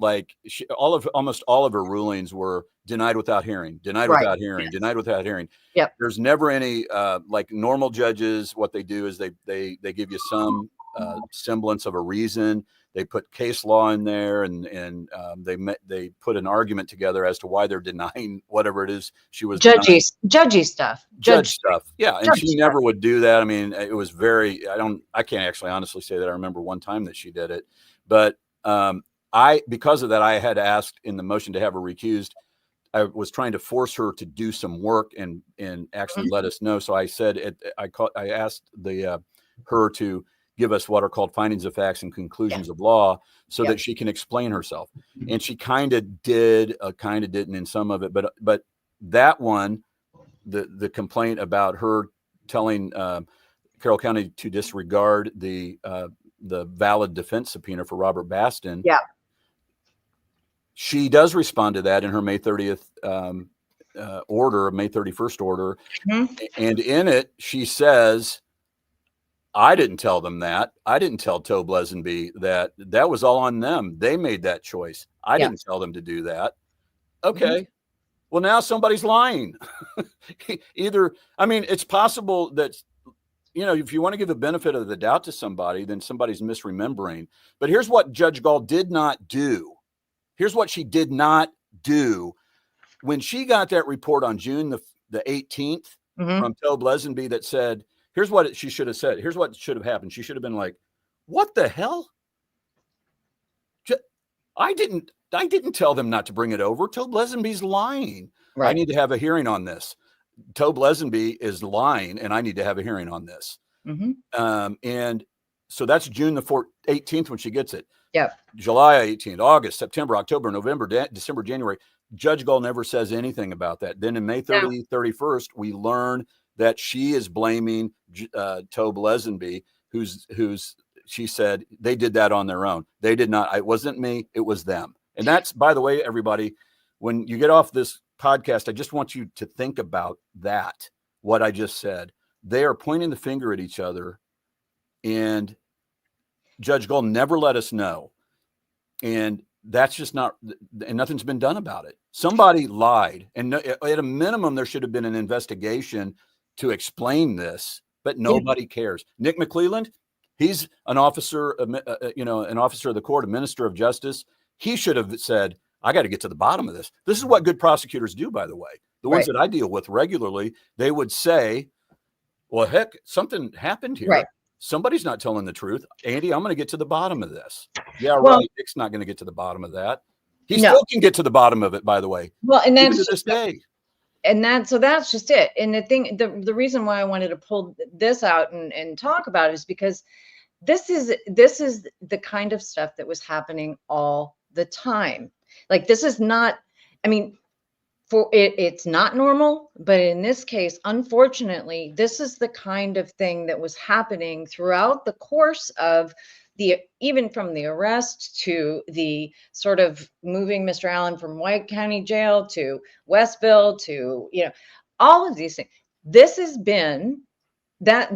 almost all of her rulings were denied without hearing, denied without hearing. Yep. There's never any, like normal judges, what they do is they give you some semblance of a reason. They put case law in there, and they put an argument together as to why they're denying whatever it is she was denying. Judgy stuff. Judge stuff. Yeah. And she never stuff. would do that. I mean, it was I can't actually honestly say that I remember one time that she did it, but because of that, I had asked in the motion to have her recused. I was trying to force her to do some work and actually let us know. So I said, I asked her to give us what are called findings of facts and conclusions of law so that she can explain herself. And she kind of did, kind of didn't in some of it, but that one, the complaint about her telling Carroll County to disregard the valid defense subpoena for Robert Baston. Yeah. She does respond to that in her May 30th order, May 31st order. Mm-hmm. And in it, she says, I didn't tell them that. I didn't tell Tobe Lezenby that was all on them. They made that choice. I didn't tell them to do that. Okay. Mm-hmm. Well, now somebody's lying. It's possible that, if you want to give the benefit of the doubt to somebody, then somebody's misremembering. But here's what Judge Gull did not do. Here's what she did not do. When she got that report on June the 18th from Tobe Lezenby that said, here's what she should have said. Here's what should have happened. She should have been like, what the hell? I didn't tell them not to bring it over. Tobe Lezenby's lying. Right. I need to have a hearing on this. Tobe Lezenby is lying, and I need to have a hearing on this. Mm-hmm. And so that's June the 18th when she gets it. Yeah. July 18th, August, September, October, November, December, January. Judge Gull never says anything about that. Then in May 31st, we learn that she is blaming Tobe Lezenby, who's she said they did that on their own. They did not. It wasn't me. It was them. And that's, by the way, everybody, when you get off this podcast, I just want you to think about that, what I just said. They are pointing the finger at each other, and Judge Gull never let us know. And that's just not, and nothing's been done about it. Somebody lied. And at a minimum, there should have been an investigation to explain this, but nobody cares. Nick McClelland, he's an officer, an officer of the court, a minister of justice. He should have said, I got to get to the bottom of this. This is what good prosecutors do, by the way. The ones that I deal with regularly, they would say, well, heck, something happened here. Right. Somebody's not telling the truth. Andy, I'm going to get to the bottom of this. Yeah, right. Nick's not going to get to the bottom of that. He still can get to the bottom of it, by the way. Well, and that's to this day. And that's just it. And the reason why I wanted to pull this out and talk about it is because this is the kind of stuff that was happening all the time. Like, this is not, it's not normal, but in this case, unfortunately, this is the kind of thing that was happening throughout the course of even from the arrest to the sort of moving Mr. Allen from White County Jail to Westville to, all of these things. This has been that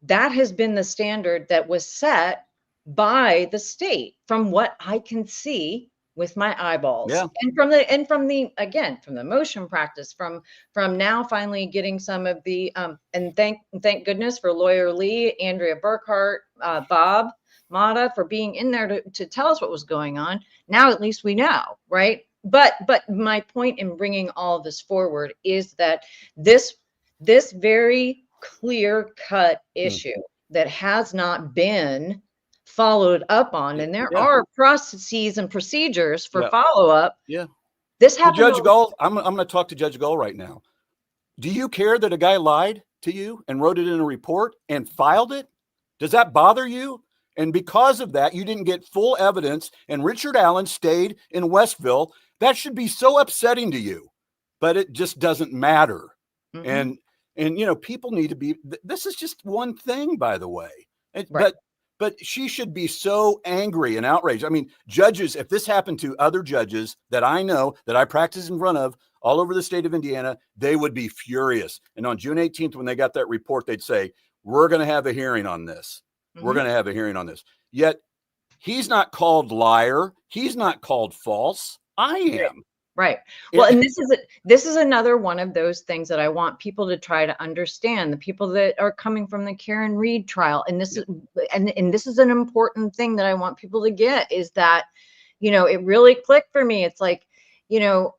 has been the standard that was set by the state from what I can see with my eyeballs. Yeah. And from the motion practice, from now finally getting some of the and thank goodness for lawyer Lee, Andrea Burkhart, Bob Mata for being in there to tell us what was going on. Now at least we know, right? But my point in bringing all of this forward is that this very clear cut issue that has not been followed up on, and there are processes and procedures for follow-up. Yeah. This happened. Well, Judge Gull, I'm going to talk to Judge Gull right now. Do you care that a guy lied to you and wrote it in a report and filed it? Does that bother you? And because of that, you didn't get full evidence, and Richard Allen stayed in Westville. That should be so upsetting to you, but it just doesn't matter. Mm-hmm. And people need to be, this is just one thing, by the way. But she should be so angry and outraged. I mean, judges, if this happened to other judges that I know, that I practice in front of all over the state of Indiana, they would be furious. And on June 18th, when they got that report, they'd say, we're going to have a hearing on this. Mm-hmm. We're going to have a hearing on this. Yet he's not called liar. He's not called false. I am. Right. Well, and this is another one of those things that I want people to try to understand. The people that are coming from the Karen Reed trial, and this is and this is an important thing that I want people to get, is that, you know, it really clicked for me. It's like, you know,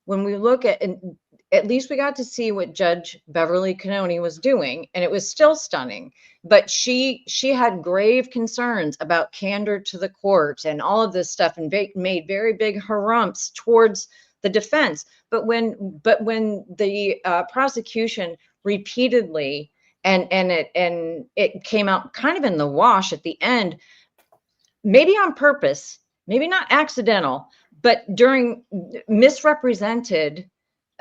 when we look at, and at least we got to see what Judge Beverly Cannoni was doing, and it was still stunning. But she had grave concerns about candor to the court and all of this stuff, and made very big harumphs towards the defense. But when the prosecution repeatedly, and it came out kind of in the wash at the end, maybe on purpose, maybe not accidental, but during misrepresented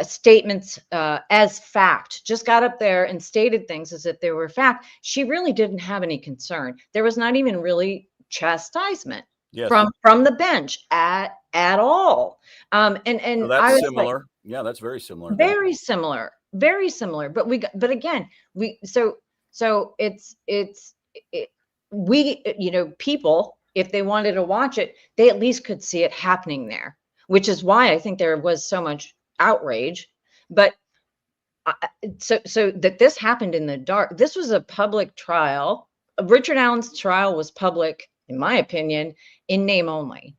statements as fact, just got up there and stated things as if they were fact. She really didn't have any concern. There was not even really chastisement from the bench at all. And so that's I was similar. like, yeah, that's very similar. Very similar. Very similar. But again, so it's we, you know, people, if they wanted to watch it, they at least could see it happening there, which is why I think there was so much outrage. But so that this happened in the dark. This was a public trial. Richard Allen's trial was public, in my opinion, in name only,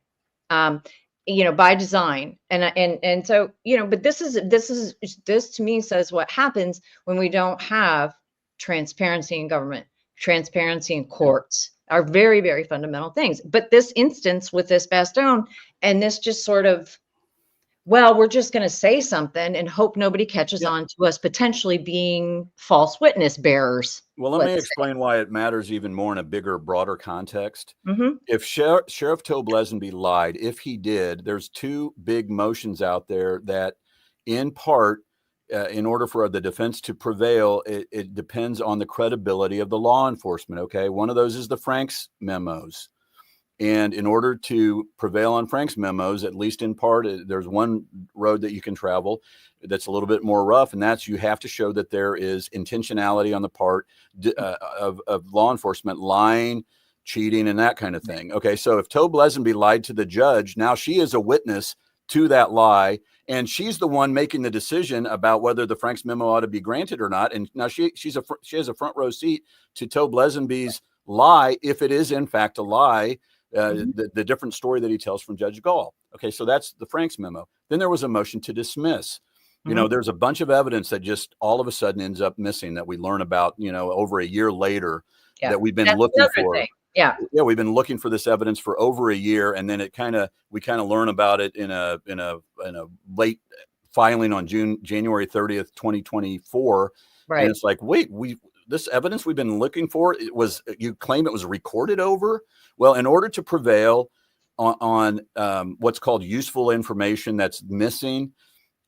you know, by design. And so, you know, but this to me says what happens when we don't have transparency in government. Transparency in courts are very, very fundamental things. But this instance with this Baston, and this just sort of, well, we're just going to say something and hope nobody catches on to us potentially being false witness bearers. Well, let me explain why it matters even more in a bigger, broader context. Mm-hmm. If Sheriff Tobe Lezenby lied, if he did, there's two big motions out there that, in part, in order for the defense to prevail, it depends on the credibility of the law enforcement. Okay, one of those is the Franks memos. And in order to prevail on Frank's memos, at least in part, there's one road that you can travel that's a little bit more rough, and that's you have to show that there is intentionality on the part of law enforcement, lying, cheating, and that kind of thing. Okay, so if Tobe Lezenby lied to the judge, now she is a witness to that lie, and she's the one making the decision about whether the Frank's memo ought to be granted or not. And now she has a front row seat to Tobe Lezenby's lie, if it is in fact a lie. The different story that he tells from Judge Gull. Okay, so that's the Franks memo. Then there was a motion to dismiss. You know, there's a bunch of evidence that just all of a sudden ends up missing that we learn about, you know, over a year later that we've been looking for. Yeah, we've been looking for this evidence for over a year, and then we kind of learn about it in a late filing on January 30th, 2024. Right. And it's like, wait, this evidence we've been looking for, you claim it was recorded over? Well, in order to prevail on what's called useful information that's missing,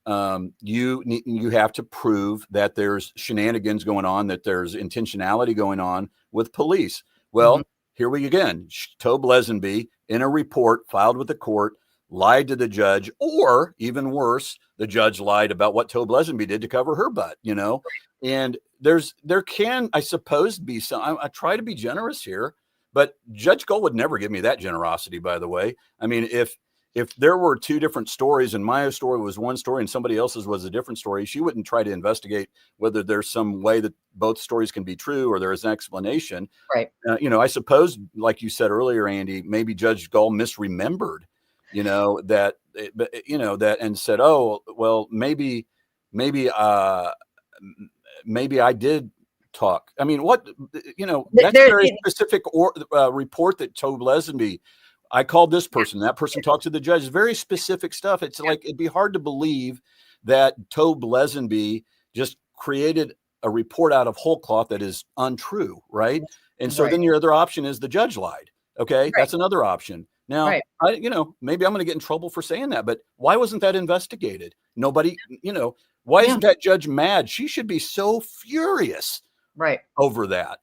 you have to prove that there's shenanigans going on, that there's intentionality going on with police. Well, here we again, Tobe Lezenby, in a report filed with the court, lied to the judge, or even worse, the judge lied about what Tobe Lezenby did to cover her butt, you know. And there can, I suppose, be some, I try to be generous here, but Judge Gull would never give me that generosity, by the way. I mean, if there were two different stories and my story was one story and somebody else's was a different story, she wouldn't try to investigate whether there's some way that both stories can be true or there is an explanation. Right. You know, I suppose, like you said earlier, Andy, maybe Judge Gull misremembered, you know, that and said, oh, well, maybe I did talk. I mean, what, you know, that's a very specific report that Tobe Lezenby, I called this person, that person talked to the judge. It's very specific stuff. It's like, it'd be hard to believe that Tobe Lezenby just created a report out of whole cloth that is untrue, right? And so then your other option is the judge lied. Okay, that's another option. Now, maybe I'm going to get in trouble for saying that, but why wasn't that investigated? Nobody, you know, why isn't that judge mad? She should be so furious over that.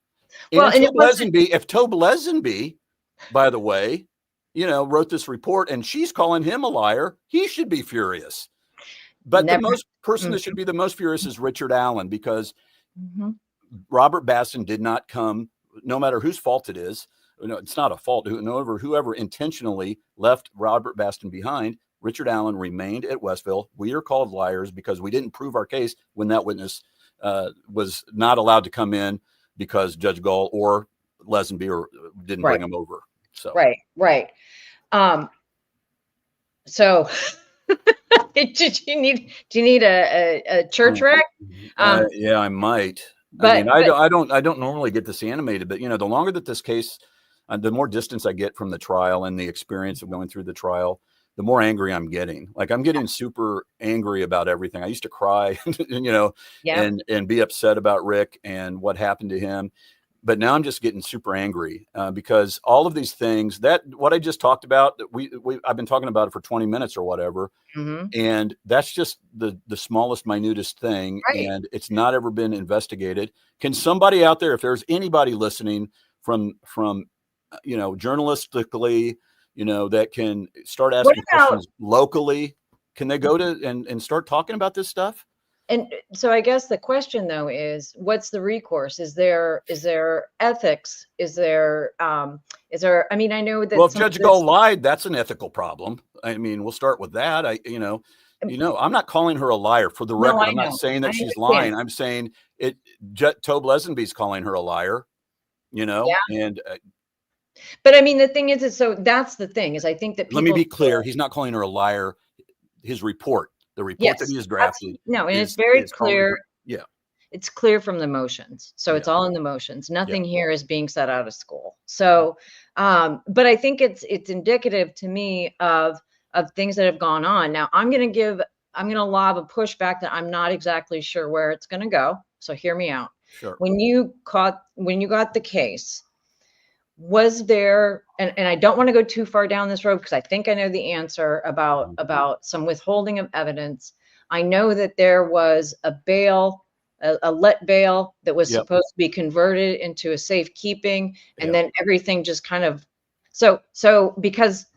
Well, and if Tobe Lezenby, by the way, you know, wrote this report and she's calling him a liar, he should be furious. But the person that should be the most furious is Richard Allen, because Robert Baston did not come, no matter whose fault it is. No, it's not a fault. Whoever intentionally left Robert Baston behind Richard Allen remained at Westville. We are called liars because we didn't prove our case when that witness was not allowed to come in because Judge Gull or Lezenby didn't bring him over. So right. So do you need a church wreck? Yeah, I might. But I don't normally get this animated, but the longer that this case, the more distance I get from the trial and the experience of going through the trial, the more angry I'm getting. Like I'm getting super angry about everything. I used to cry, and be upset about Rick and what happened to him. But now I'm just getting super angry because all of these things what I just talked about, I've been talking about it for 20 minutes or whatever. Mm-hmm. And that's just the smallest, minutest thing. Right. And it's not ever been investigated. Can somebody out there, if there's anybody listening from journalistically, that can start asking questions locally, can they go to and start talking about this stuff? And so I guess the question though is, what's the recourse? Is there ethics? Is there, I mean, I know that. Well, if Judge Gull lied, that's an ethical problem. I mean, we'll start with that. I'm not calling her a liar, for the record. I'm not saying that she's lying. I'm saying Tobe Lezenby's calling her a liar, and. But I mean, the thing is so that's the thing is I think that let me be clear. He's not calling her a liar. The report that he has drafted. No, and it's very clear. Yeah. It's clear from the motions. So it's all in the motions. Nothing here is being set out of school. So, but I think it's indicative to me of things that have gone on. Now I'm going to lob a pushback that I'm not exactly sure where it's going to go. So hear me out. Sure. When you got the case, was there, and I don't want to go too far down this road because I think I know the answer about some withholding of evidence. I know that there was a bail, a let bail that was supposed to be converted into a safekeeping, and then everything just kind of so because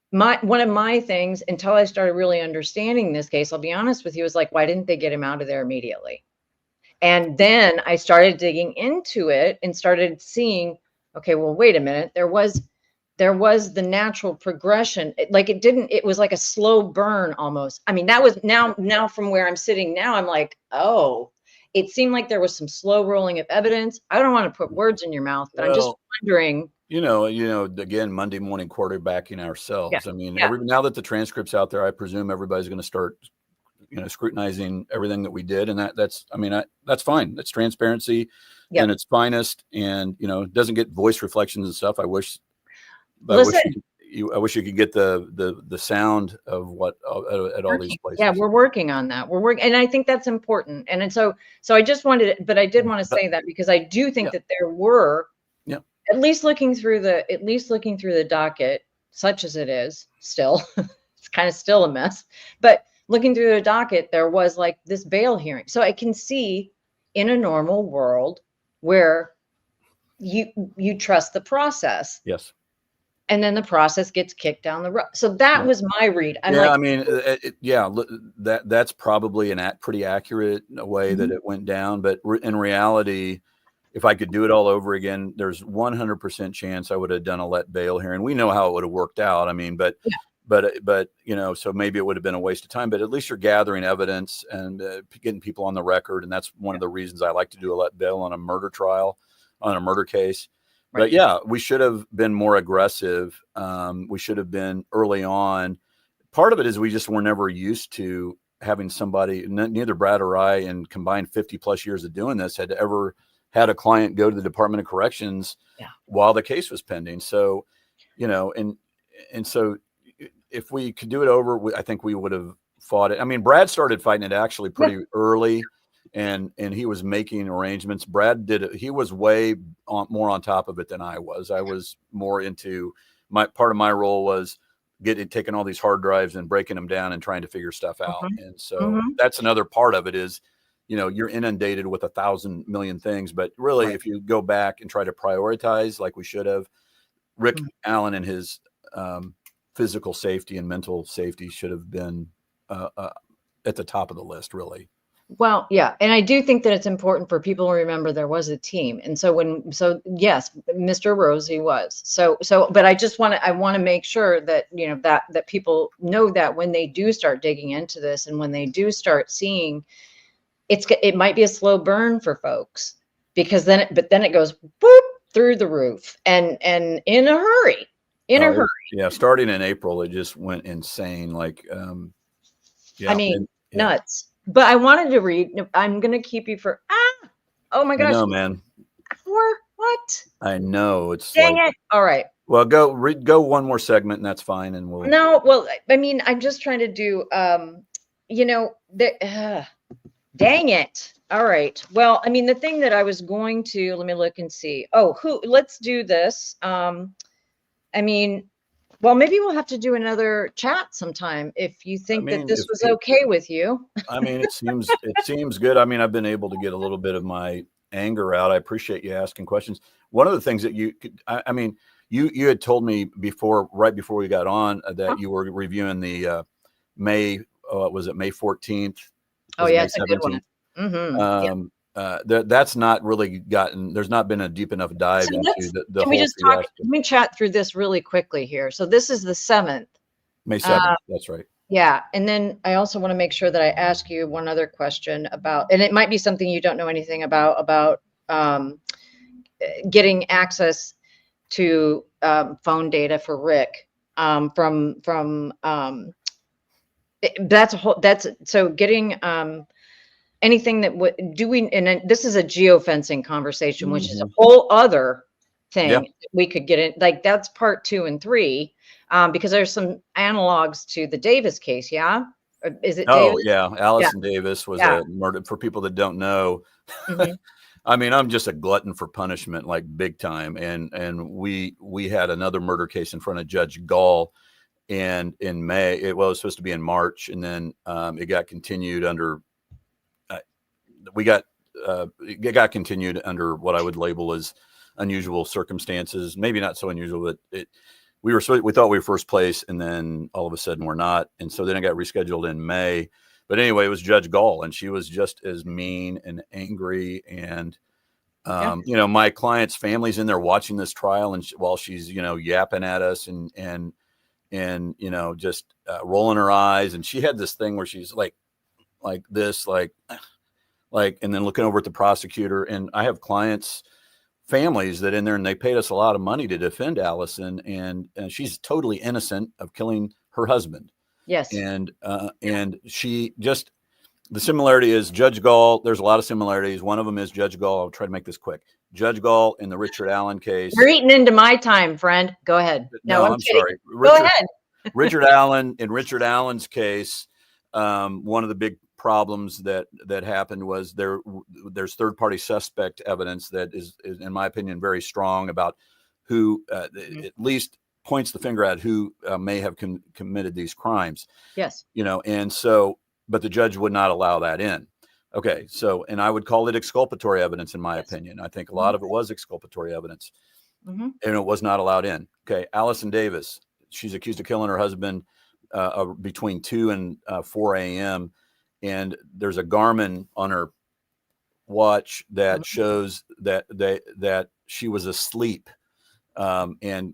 one of my things until I started really understanding this case, I'll be honest with you, is like, why didn't they get him out of there immediately? And then I started digging into it and started seeing, okay, well, wait a minute. There was the natural progression. It was like a slow burn almost. I mean, that was now from where I'm sitting now, I'm like, oh, it seemed like there was some slow rolling of evidence. I don't want to put words in your mouth, but I'm just wondering. Again, Monday morning quarterbacking ourselves. I mean, now that the transcript's out there, I presume everybody's going to start scrutinizing everything that we did. And that's fine. That's transparency and its finest. And, it doesn't get voice reflections and stuff. I wish you could get the sound of what at all these places. Yeah, we're working on that. And I think that's important. And so I just wanted, but I did want to say that because I do think that there were, at least looking through the docket, such as it is still, it's kind of still a mess, but looking through the docket, there was like this bail hearing. So I can see in a normal world where you trust the process. Yes. And then the process gets kicked down the road. So that was my read. That's probably pretty accurate way that it went down. But in reality, if I could do it all over again, there's 100% chance I would have done a let bail hearing. We know how it would have worked out. I mean, but so maybe it would have been a waste of time, but at least you're gathering evidence and getting people on the record. And that's one of the reasons I like to do a let bail on a murder trial, on a murder case. Right. But we should have been more aggressive. We should have been early on. Part of it is we just were never used to having somebody, neither Brad or I, in combined 50 plus years of doing this, had ever had a client go to the Department of Corrections while the case was pending. So, and so if we could do it over, I think we would have fought it. I mean, Brad started fighting it actually pretty early. And he was making arrangements. Brad did it. He was way more on top of it than I was. I was more into part of my role was taking all these hard drives and breaking them down and trying to figure stuff out. And so that's another part of it is, you're inundated with 1,000 million things, but really if you go back and try to prioritize like we should have, Rick Allen and his physical safety and mental safety should have been at the top of the list, really. Well, yeah, and I do think that it's important for people to remember there was a team, and so yes, Mr. Rosie was. But I want to make sure that that people know that when they do start digging into this, and when they do start seeing, it might be a slow burn for folks, because then it goes boop through the roof, and in a hurry, Yeah, starting in April, it just went insane. Like, I yeah, mean, yeah. nuts. But I wanted to read. I'm going to keep you for oh my I gosh. know, man. What? I know. It's Dang like, it. All right. well, go one more segment, and that's fine, and we'll. No, well, I mean, I'm just trying to do, dang it. All right. Well, I mean, the thing that I was going to, let me look and see. Oh, let's do this. I mean, well, maybe we'll have to do another chat sometime if you I think that mean, this was okay with you. I mean, it seems good. I mean, I've been able to get a little bit of my anger out. I appreciate you asking questions. One of the things that you could, I mean, you had told me right before we got on, that you were reviewing the May, was it May 14th? Oh, Was it yeah, May it's a good one. 17th? Yeah. That's not really there's not been a deep enough dive So into the can we whole just talk, fiasco. let me chat through this really quickly here. So this is the 7th. May 7th. That's right. Yeah, and then I also want to make sure that I ask you one other question about, and it might be something you don't know anything about getting access to phone data for Rick, from that's so getting anything that would do we, and then this is a geofencing conversation, which is a Mhm. whole other Yeah. thing we could get in, like that's part 2 and 3, because there's some analogs to the Davis case. Yeah. Or is it Oh, Davis? yeah. Yeah. Allison Davis was Yeah. a murder. For people that don't know, Hmm. I mean, I'm just a glutton for punishment, like big time. And we had another murder case in front of Judge Gull, and in May, it was supposed to be in March, and then it got continued under. It got continued under what I would label as unusual circumstances. Maybe not so unusual, but we thought we were first place, and then all of a sudden we're not, and so then it got rescheduled in May. But anyway, it was Judge Gull, and she was just as mean and angry. And Yeah. my client's family's in there watching this trial, and while she's yapping at us and just rolling her eyes, and she had this thing where she's like this, and then looking over at the prosecutor. And I have clients, families that in there, and they paid us a lot of money to defend Allison, and she's totally innocent of killing her husband. Yes. And she just, the similarity is Judge Gull. There's a lot of similarities. One of them is Judge Gull. I'll try to make this quick. Judge Gull in the Richard Allen case. You're eating into my time, friend. Go ahead. No, I'm kidding. Sorry. Go ahead. Richard Allen, in Richard Allen's case, one of the big problems that happened was there's third-party suspect evidence that is, in my opinion, very strong about who at least points the finger at who may have committed these crimes. Yes. And so, but the judge would not allow that in. Okay, so, and I would call it exculpatory evidence, in my opinion. I think a lot of it was exculpatory evidence, and it was not allowed in. Okay, Allison Davis, she's accused of killing her husband between 2 and 4 a.m. And there's a Garmin on her watch that shows that she was asleep, and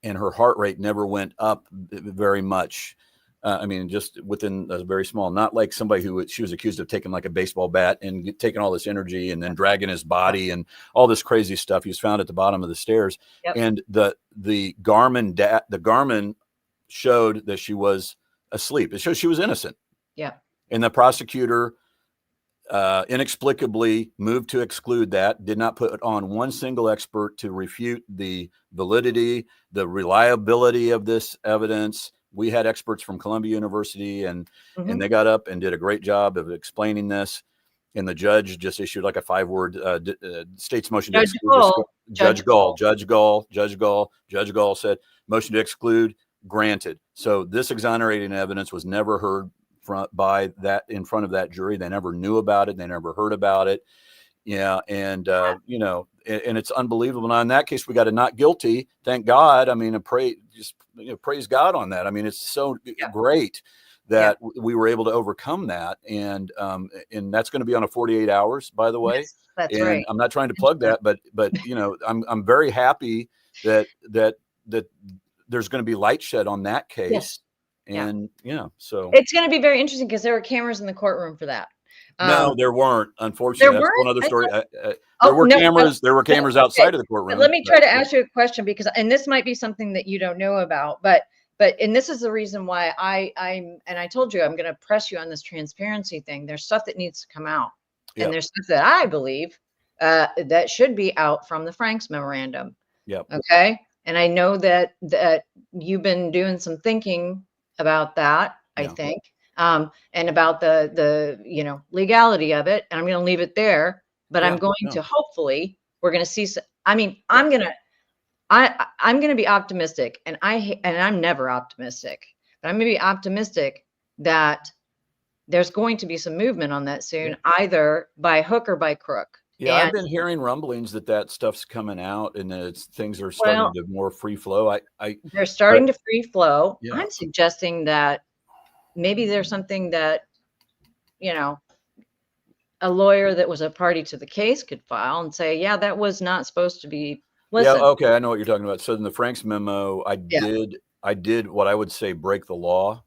her heart rate never went up very much. I mean, just within a very small, not like somebody who she was accused of taking like a baseball bat and taking all this energy and then dragging his body and all this crazy stuff. He was found at the bottom of the stairs. Yep. And the Garmin showed that she was asleep. It showed she was innocent. Yeah. And the prosecutor inexplicably moved to exclude that, did not put on one single expert to refute the validity, the reliability of this evidence. We had experts from Columbia University, and they got up and did a great job of explaining this. And the judge just issued like a 5-word state's motion to exclude. Judge Gull said, motion to exclude, granted. So this exonerating evidence was never heard by that in front of that jury. They never knew about it. They never heard about it. Yeah. And, and it's unbelievable. Now, in that case, we got a not guilty. Thank God. I mean, praise God on that. I mean, it's so great that we were able to overcome that. And that's going to be on a 48 hours, by the way. Yes, that's and right. I'm not trying to plug that, but you know, I'm very happy that there's going to be light shed on that case. Yes. And so it's going to be very interesting because there were cameras in the courtroom for that. No, there weren't. Unfortunately, that's one other story. There were cameras. There were cameras outside of the courtroom. But let me try to ask you a question, because, and this might be something that you don't know about, but and this is the reason why I told you I'm going to press you on this transparency thing. There's stuff that needs to come out, and there's stuff that I believe that should be out from the Franks memorandum. Yep. Okay. And I know that you've been doing some thinking about that, I think. And about the legality of it. And I'm going to leave it there, but I'm going to, hopefully we're going to see. I mean, I'm going to be optimistic, and I'm never optimistic, but I'm going to be optimistic that there's going to be some movement on that soon, either by hook or by crook. Yeah, I've been hearing rumblings that stuff's coming out, and that things are starting to more free flow. They're starting to free flow. Yeah. I'm suggesting that maybe there's something that, a lawyer that was a party to the case could file and say, yeah, that was not supposed to be. Listen. Yeah, okay, I know what you're talking about. So in the Franks memo, I did what I would say break the law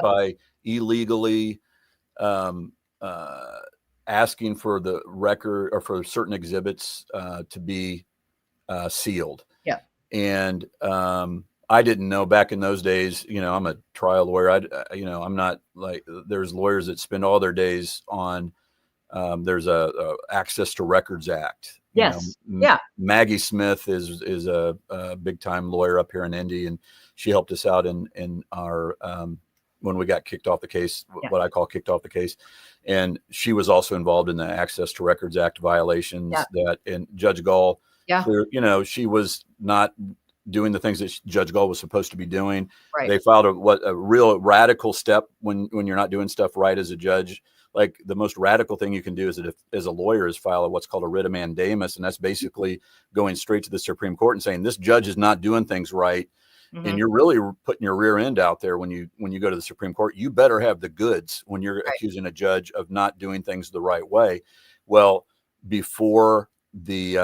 by illegally asking for the record or for certain exhibits to be sealed. Yeah. And I didn't know back in those days, I'm a trial lawyer. I'm not like, there's lawyers that spend all their days on, there's a Access to Records Act. Yes. Maggie Smith is a big time lawyer up here in Indy, and she helped us out in our, when we got kicked off the case, what I call kicked off the case. And she was also involved in the Access to Records Act violations and Judge Gull, she was not doing the things that Judge Gull was supposed to be doing. Right. They filed a real radical step when you're not doing stuff right as a judge. Like the most radical thing you can do as a lawyer is file what's called a writ of mandamus. And that's basically going straight to the Supreme Court and saying, this judge is not doing things right. Mm-hmm. And you're really putting your rear end out there when you go to the Supreme Court. You better have the goods when you're accusing a judge of not doing things the right way. Well, before the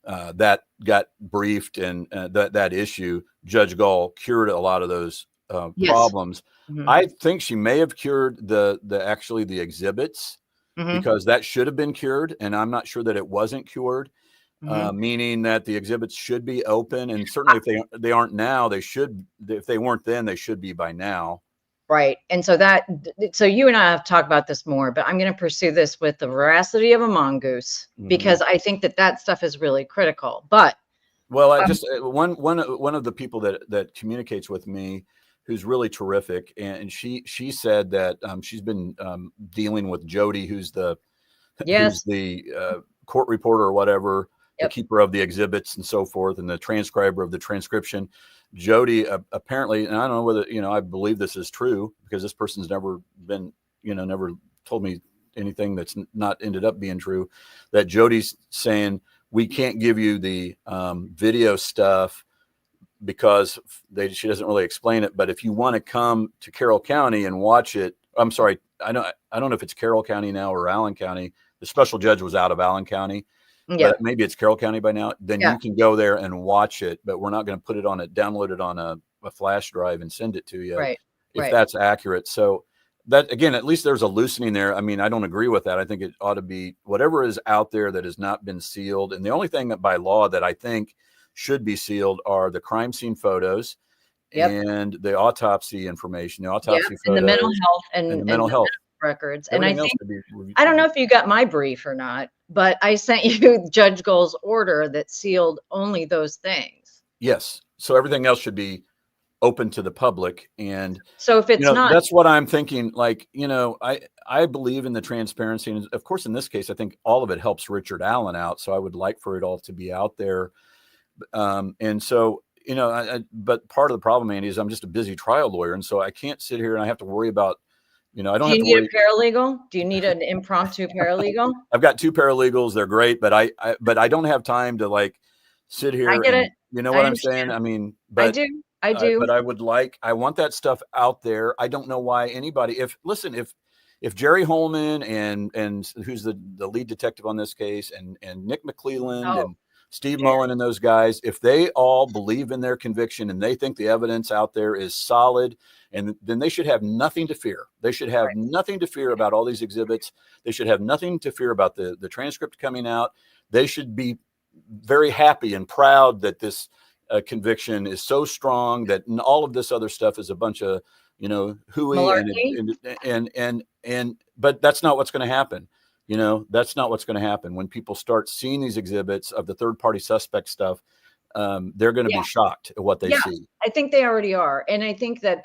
that got briefed and that issue, Judge Gull cured a lot of those problems. Mm-hmm. I think she may have cured the exhibits because that should have been cured, and I'm not sure that it wasn't cured. Meaning that the exhibits should be open, and certainly if they aren't now, they should. If they weren't then, they should be by now. Right. And so you and I have talked about this more, but I'm going to pursue this with the veracity of a mongoose because I think that stuff is really critical. But I just one of the people that communicates with me, who's really terrific, and she said that she's been dealing with Jody, who's the court reporter or whatever. The keeper of the exhibits and so forth, and the transcriber of the transcription. Jody apparently, and I don't know whether, I believe this is true because this person's never been, never told me anything that's not ended up being true, that Jody's saying, we can't give you the video stuff because she doesn't really explain it. But if you want to come to Carroll County and watch it, I'm sorry, I don't know if it's Carroll County now or Allen County. The special judge was out of Allen County. But maybe it's Carroll County by now. Then you can go there and watch it, but we're not going to put it download it on a flash drive and send it to you. Right. If that's accurate. So that, again, at least there's a loosening there. I mean, I don't agree with that. I think it ought to be whatever is out there that has not been sealed. And the only thing that by law that I think should be sealed are the crime scene photos and the autopsy information, the autopsy photos, and the mental health and the mental health records. And I think, I don't know if you got my brief or not, but I sent you Judge Gull's order that sealed only those things. Yes. So everything else should be open to the public. And so if it's not, that's what I'm thinking. Like, I believe in the transparency. And of course, in this case, I think all of it helps Richard Allen out. So I would like for it all to be out there. And so, but part of the problem, Andy, is I'm just a busy trial lawyer. And so I can't sit here and I have to worry about, I don't have to worry. Do you need a paralegal? Do you need an impromptu paralegal? I've got 2 paralegals. They're great, but I don't have time to like sit here. I get it. You know what I'm saying? I mean, but I do. But I want that stuff out there. I don't know why anybody, if Jerry Holman and who's the lead detective on this case and Nick McClelland and Steve Mullen and those guys, if they all believe in their conviction and they think the evidence out there is solid, and then they should have nothing to fear. They should have nothing to fear about all these exhibits. They should have nothing to fear about the transcript coming out. They should be very happy and proud that this conviction is so strong, that all of this other stuff is a bunch of, hooey but that's not what's going to happen. That's not what's going to happen. When people start seeing these exhibits of the third party suspect stuff, they're going to be shocked at what they see. I think they already are. And I think that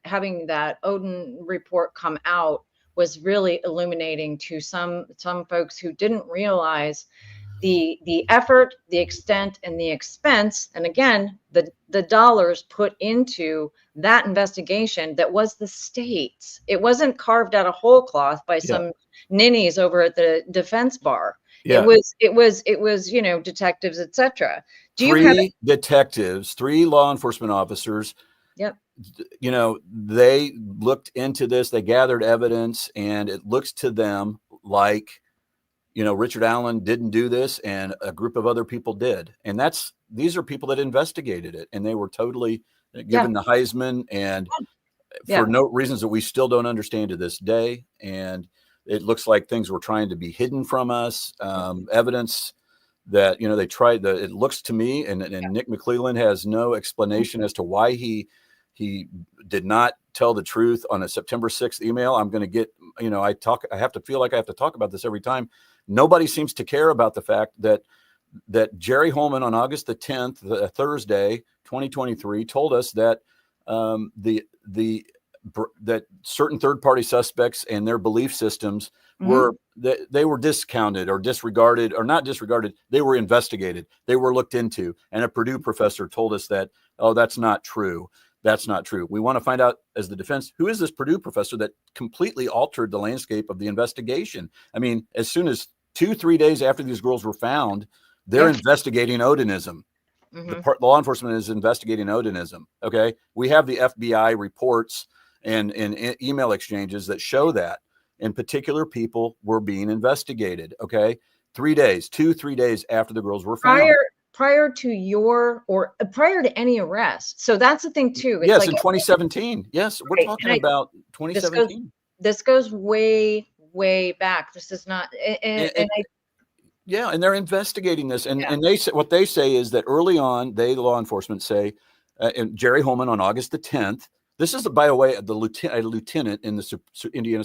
having that Odin report come out was really illuminating to some folks who didn't realize the effort, the extent, and the expense, and again, the dollars put into that investigation. That was the state's. It wasn't carved out of whole cloth by some ninnies over at the defense bar. It was detectives, etc. Three detectives, 3 law enforcement officers. Yep. They looked into this, they gathered evidence, and it looks to them like, Richard Allen didn't do this and a group of other people did. And these are people that investigated it, and they were totally given the Heisman and for no reasons that we still don't understand to this day. And it looks like things were trying to be hidden from us. Evidence that, they tried it looks to me, and Nick McClelland has no explanation as to why he did not tell the truth on a September 6th email. I'm going to get, I have to feel like I have to talk about this every time. Nobody seems to care about the fact that Jerry Holman on August the 10th, Thursday, 2023, told us that that certain third-party suspects and their belief systems were they were discounted or disregarded, or not disregarded. They were investigated. They were looked into. And a Purdue professor told us that, that's not true. That's not true. We want to find out, as the defense, who is this Purdue professor that completely altered the landscape of the investigation? I mean, as soon as 2-3 days after these girls were found, they're investigating Odinism. The law enforcement is investigating Odinism. Okay. We have the FBI reports and email exchanges that show that in particular people were being investigated. Okay. 3 days, 2-3 days after the girls were found. Prior to any arrest. So that's the thing too. It's in 2017. Yes. We're talking about 2017. This goes way, way back. This is not, and they're investigating this, and they say, what they say is that early on, the law enforcement say, and Jerry Holman on August the 10th. This is, by the way, a lieutenant in the Indiana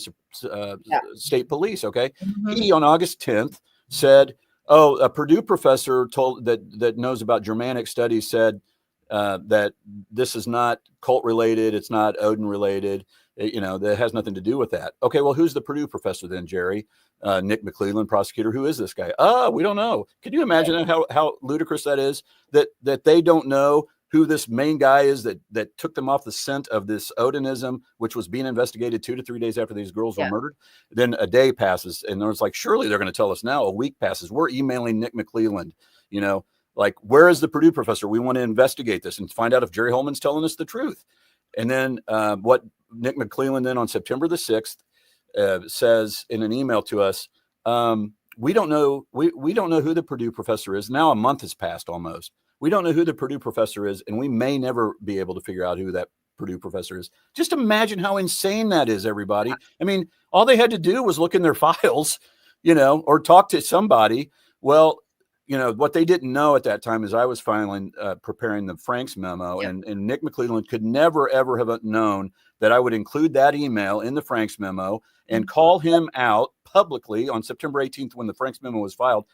State Police. Okay, he on August 10th said, a Purdue professor told that knows about Germanic studies said that this is not cult related, it's not Odin related. That has nothing to do with that. Okay, well, who's the Purdue professor then, Jerry? Nick McClelland, prosecutor. Who is this guy? We don't know. Could you imagine how ludicrous that is? That they don't know who this main guy is that took them off the scent of this Odinism, which was being investigated 2 to 3 days after these girls were murdered. Then a day passes, and there's like, surely they're going to tell us now. A week passes. We're emailing Nick McClelland, like, where is the Purdue professor? We want to investigate this and find out if Jerry Holman's telling us the truth. And then what Nick McClelland then on September the 6th says in an email to us, we don't know who the Purdue professor is. Now a month has passed almost. We don't know who the Purdue professor is, and we may never be able to figure out who that Purdue professor is. Just imagine how insane that is, everybody. I mean, all they had to do was look in their files, or talk to somebody. Well, what they didn't know at that time is I was preparing the Franks memo, and Nick McClelland could never, ever have known that I would include that email in the Franks memo and call him out publicly on September 18th when the Franks memo was filed,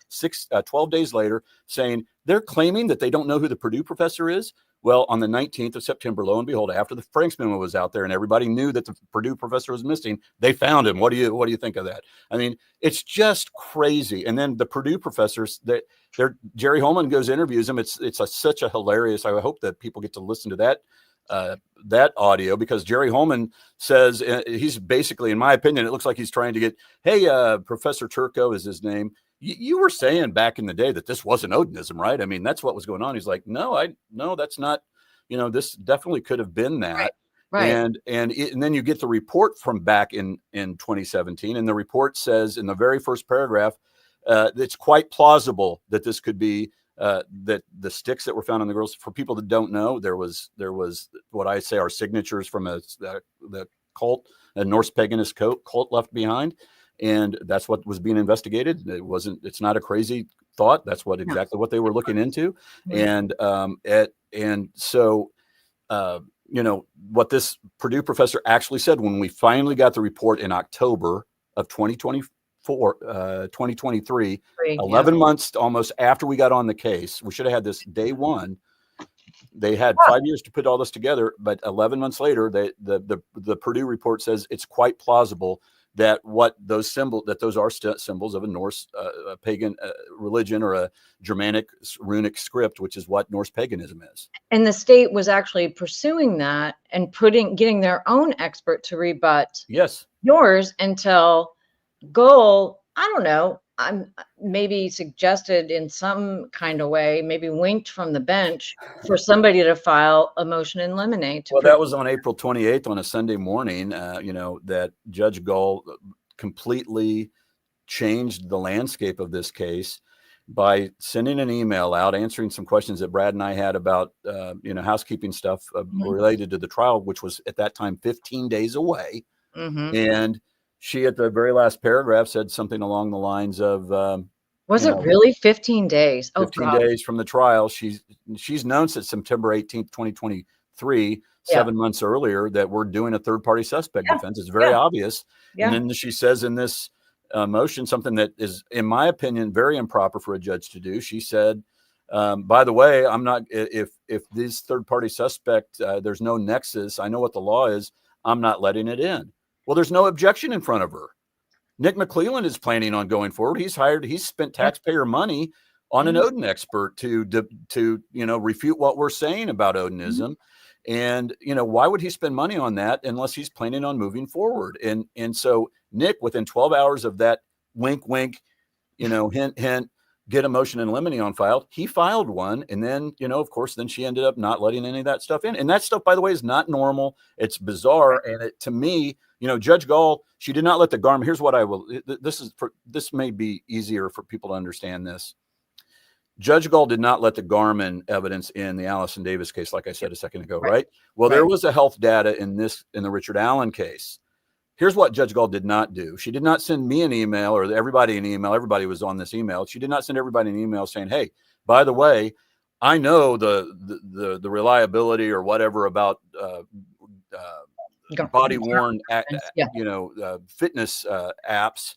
12 days later, saying they're claiming that they don't know who the Purdue professor is. Well, on the 19th of September, lo and behold, after the Franks memo was out there and everybody knew that the Purdue professor was missing, they found him. What do you think of that? I mean, it's just crazy. And then the Purdue professors, Jerry Holman goes interviews him. It's such a hilarious. I hope that people get to listen to that audio, because Jerry Holman says he's basically, in my opinion, it looks like he's trying to get, hey, Professor Turco is his name. You were saying back in the day that this wasn't Odinism, right? I mean, that's what was going on. He's like, no, that's not this definitely could have been that. Right. And then you get the report from back in 2017, and the report says in the very first paragraph, it's quite plausible that this could be that the sticks that were found on the girls. For people that don't know, there was what I say are signatures from the cult, a Norse paganist cult left behind, and that's what was being investigated. It's not a crazy thought. That's exactly what they were looking into, and so. What this Purdue professor actually said when we finally got the report in October of 2023, 11 months almost after we got on the case. We should have had this day one. They had 5 years to put all this together, but 11 months later, the Purdue report says it's quite plausible that those are symbols of a Norse pagan religion or a Germanic runic script, which is what Norse paganism is. And the state was actually pursuing that and getting their own expert to rebut yours until Gull, I don't know, maybe suggested in some kind of way, maybe winked from the bench for somebody to file a motion in limine. Well, that was on April 28th on a Sunday morning, that Judge Gull completely changed the landscape of this case by sending an email out, answering some questions that Brad and I had about, housekeeping stuff related to the trial, which was at that time 15 days away. And she, at the very last paragraph, said something along the lines of, was it really 15 days? 15 days from the trial. She's known since September 18th, 2023, 7 months earlier, that we're doing a third-party suspect defense. It's very obvious. And then she says in this motion something that is, in my opinion, very improper for a judge to do. She said, by the way, I'm not, if this third-party suspect, there's no nexus, I know what the law is, I'm not letting it in. Well, there's no objection in front of her. Nick McClelland is planning on going forward. He's spent taxpayer money on an Odin expert to refute what we're saying about Odinism. And, why would he spend money on that unless he's planning on moving forward? And so Nick, within 12 hours of that wink, wink, hint, hint, get a motion in limine on file, he filed one. And then, of course, then she ended up not letting any of that stuff in. And that stuff, by the way, is not normal. It's bizarre. And to me, Judge Gull, she did not let the Garmin. Here's what I will. This may be easier for people to understand this. Judge Gull did not let the Garmin evidence in the Allison Davis case, like I said a second ago, right? Well, there was a health data in the Richard Allen case. Here's what Judge Gull did not do. She did not send me an email or everybody an email. Everybody was on this email. She did not send everybody an email saying, hey, by the way, I know the reliability or whatever about body worn, fitness apps.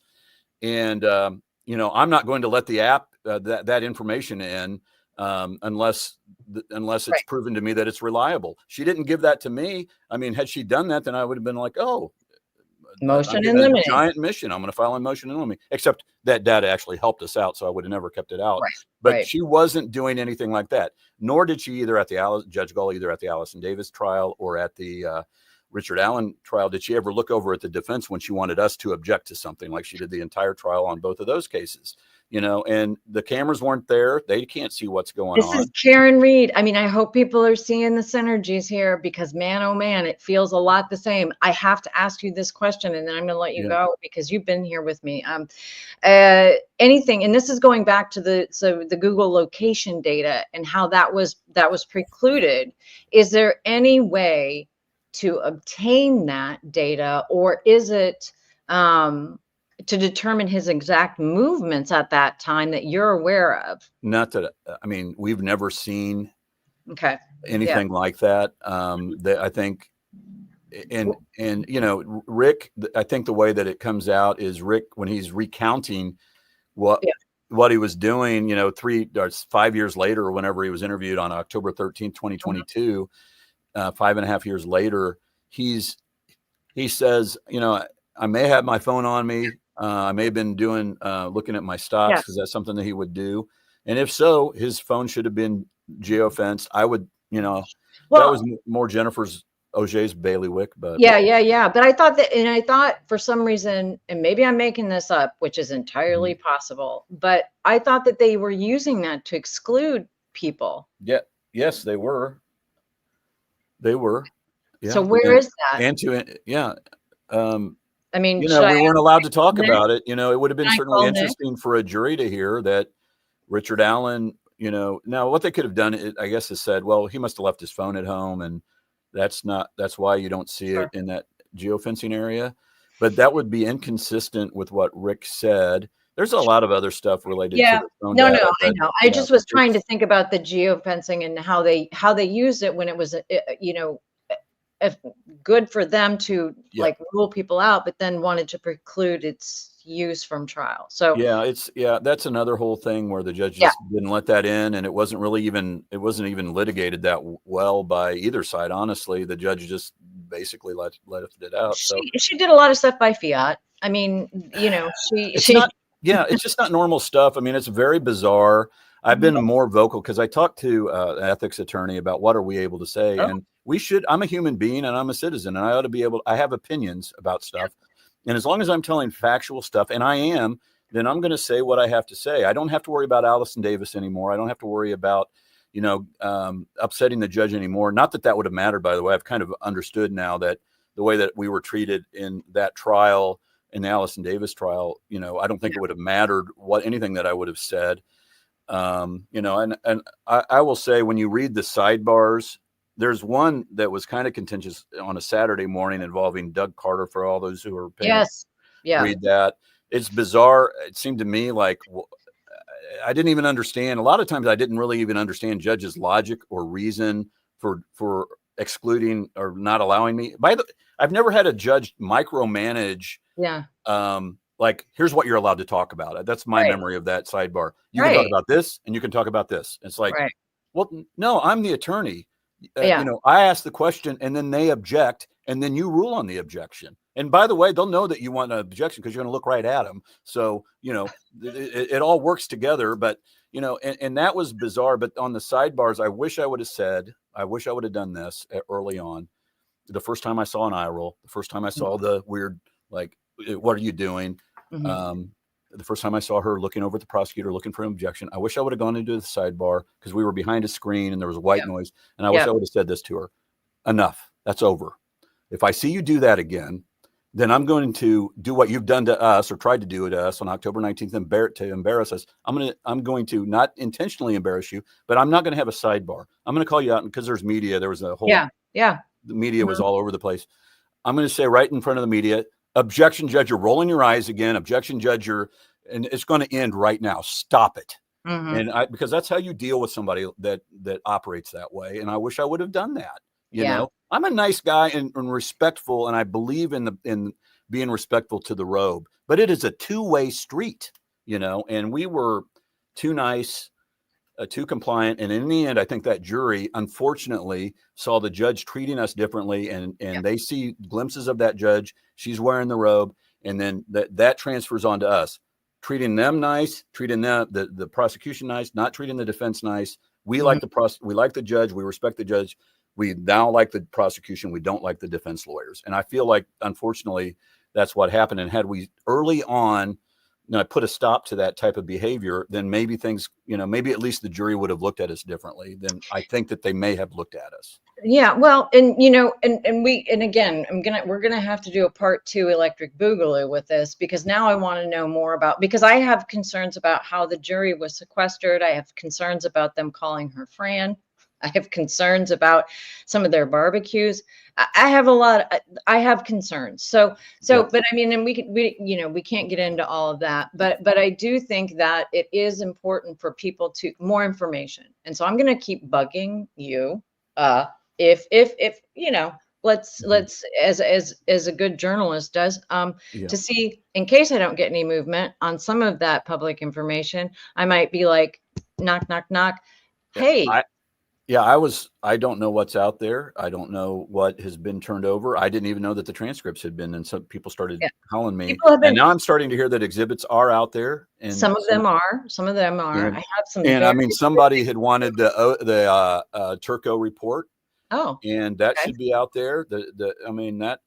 And, I'm not going to let the app, that information in unless it's proven to me that it's reliable. She didn't give that to me. I mean, had she done that, then I would have been like, oh, motion in limine. Giant mission. I'm going to file a motion in limine. Except that data actually helped us out, so I would have never kept it out. But she wasn't doing anything like that. Nor did she either at the Judge Gull, either at the Allison Davis trial or at the Richard Allen trial, did she ever look over at the defense when she wanted us to object to something, like she did the entire trial on both of those cases. And the cameras weren't there. They can't see what's going on. This is Karen Reed. I mean, I hope people are seeing the synergies here, because man, oh man, it feels a lot the same. I have to ask you this question, and then I'm going to let you go, because you've been here with me. Anything, and this is going back to the Google location data and how that was precluded. Is there any way to obtain that data, or is it to determine his exact movements at that time that you're aware of? Not that, I mean, we've never seen anything like that. I think, and Rick, I think the way that it comes out is Rick, when he's recounting what he was doing, 3 or 5 years later, or whenever he was interviewed on October 13th, 2022, 5.5 years later, he says, I may have my phone on me. I may have been looking at my stocks, because that's something that he would do. And if so, his phone should have been geofenced. I would, that was more Jennifer's Auger's bailiwick, but But I thought for some reason, and maybe I'm making this up, which is entirely possible, but I thought that they were using that to exclude people. Yeah. Yes, they were. They were. So Yeah. where is that? And to, yeah. I mean, You should know, I we weren't allowed to talk Nick? about it. You know, it would have been Can I certainly call Nick? interesting for a jury to hear that Richard Allen, you know, now what they could have done, I guess, is said, well, he must have left his phone at home, and that's why you don't see it in that geofencing area. But that would be inconsistent with what Rick said. There's a lot of other stuff related to the phone no, data. I know. I just was trying to think about the geofencing and how they used it when it was, you know, good for them to like rule people out, but then wanted to preclude its use from trial. So that's another whole thing where the judge just didn't let that in, and it wasn't even litigated that well by either side. Honestly, the judge just basically let it out. She did a lot of stuff by fiat. I mean, you know, it's just not normal stuff. I mean, it's very bizarre. I've been more vocal because I talked to an ethics attorney about what are we able to say, and I'm a human being and I'm a citizen, and I ought to be I have opinions about stuff. And as long as I'm telling factual stuff, and I am, then I'm going to say what I have to say. I don't have to worry about Allison Davis anymore. I don't have to worry about, you know, upsetting the judge anymore. Not that that would have mattered, by the way. I've kind of understood now that the way that we were treated in that trial, in the Allison Davis trial, you know, I don't think it would have mattered anything that I would have said. You know, and I will say, when you read the sidebars, there's one that was kind of contentious on a Saturday morning involving Doug Carter, for all those who are paying. Read that. It's bizarre. It seemed to me like I didn't even understand. A lot of times I didn't really even understand judges' logic or reason for excluding or not allowing me. I've never had a judge micromanage. Like, here's what you're allowed to talk about. That's my memory of that sidebar. You can talk about this and you can talk about this. It's like, well, no, I'm the attorney. You know, I ask the question and then they object and then you rule on the objection. And by the way, they'll know that you want an objection because you're going to look right at them. So, you know, it all works together. But, you know, and that was bizarre. But on the sidebars, I wish I would have done this early on. The first time I saw an eye roll, the first time I saw the weird, like, what are you doing? The first time I saw her looking over at the prosecutor, looking for an objection, I wish I would have gone into the sidebar because we were behind a screen and there was white noise. And I wish I would have said this to her. Enough. That's over. If I see you do that again, then I'm going to do what you've done to us or tried to do to us on October 19th to embarrass us. I'm going to not intentionally embarrass you, but I'm not going to have a sidebar. I'm going to call you out because there's media. There was a whole, the media was all over the place. I'm going to say right in front of the media, objection, judge, you're rolling your eyes again. Objection, judge, and it's going to end right now. Stop it. And because that's how you deal with somebody that operates that way. And I wish I would have done that. You know, I'm a nice guy and respectful, and I believe in being respectful to the robe. But it is a two-way street, you know. And we were too nice, too compliant, and in the end, I think that jury, unfortunately, saw the judge treating us differently, and they see glimpses of that judge. She's wearing the robe, and then that transfers on to us, treating them nice, treating the prosecution nice, not treating the defense nice. We like we like the judge, we respect the judge. We now like the prosecution. We don't like the defense lawyers. And I feel like, unfortunately, that's what happened. And had we early on put a stop to that type of behavior, then maybe things, you know, maybe at least the jury would have looked at us differently than I think that they may have looked at us. Yeah, well, and you know, and again, we're gonna have to do a part 2 electric boogaloo with this, because now I want to know more about, because I have concerns about how the jury was sequestered. I have concerns about them calling her Fran. I have concerns about some of their barbecues. I have concerns. So, but I mean, and we can't get into all of that, but I do think that it is important for people to more information. And so I'm going to keep bugging you. If you know, let's as a good journalist does, to see, in case I don't get any movement on some of that public information, I might be like, knock, knock, knock. Hey. I don't know what's out there. I don't know what has been turned over. I didn't even know that the transcripts had been, and some people started calling me. And now I'm starting to hear that exhibits are out there. And some of them are. And, I have some. And I mean, somebody had wanted the Turco report. Oh. And that should be out there. I mean, that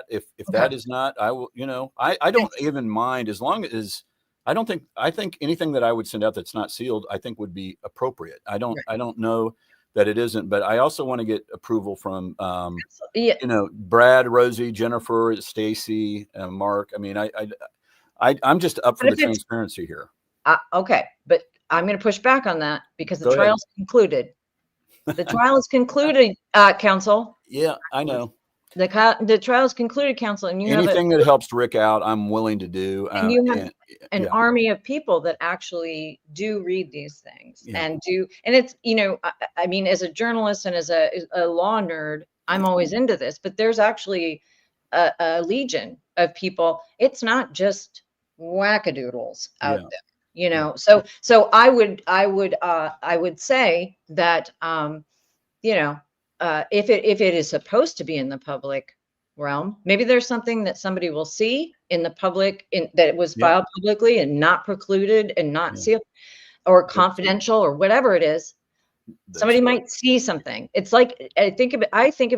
if that is not, I will, you know, I don't even mind, as long as I think anything that I would send out that's not sealed, I think would be appropriate. I don't know. that it isn't. But I also want to get approval from, Yeah. Brad, Rosie, Jennifer, Stacy, Mark. I mean, I'm just up for But the if it's transparency here. okay, but I'm going to push back on that because the Go ahead. trial's concluded. The trial is concluded, counsel. Yeah, I know. The trial is concluded, counsel, and you have Anything that helps Rick out, I'm willing to do. and you have an yeah, army of people that actually do read these things yeah, and it's, I mean, as a journalist and as a law nerd, I'm always into this, but there's actually a legion of people. It's not just wackadoodles out yeah, there, yeah, so I would say that, if it is supposed to be in the public realm, maybe there's something that somebody will see in the public that it was yeah, filed publicly and not precluded and not yeah. sealed or confidential or whatever it is. That's Somebody right. might see something. It's like, I think of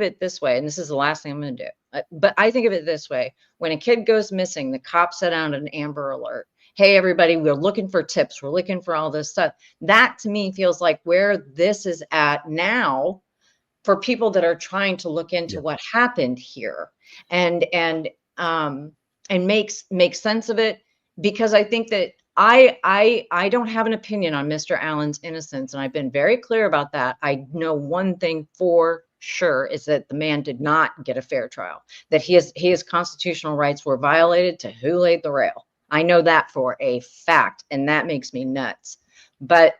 it this way, and this is the last thing I'm going to do. But I think of it this way: when a kid goes missing, the cops set out an Amber Alert. Hey, everybody, we're looking for tips. We're looking for all this stuff. That to me feels like where this is at now for people that are trying to look into Yeah, what happened here and make sense of it, because I think that I don't have an opinion on Mr. Allen's innocence, and I've been very clear about that. I know one thing for sure is that the man did not get a fair trial, that his constitutional rights were violated to who laid the rail. I know that for a fact, and that makes me nuts. But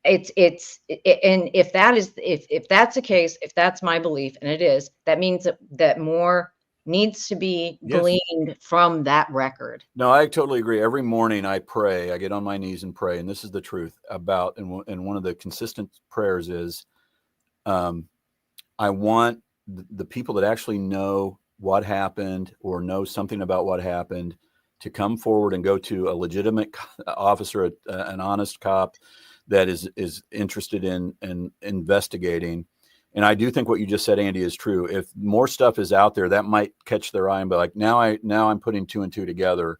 and if that's the case, if that's my belief, and it is, that means that more needs to be yes. gleaned from that record. No, I totally agree. Every morning I pray, I get on my knees and pray. And this is the truth about, and one of the consistent prayers is, I want the people that actually know what happened or know something about what happened to come forward and go to a legitimate officer, an honest cop that is interested in investigating. And I do think what you just said, Andy, is true. If more stuff is out there, that might catch their eye and be like, now I'm putting two and two together.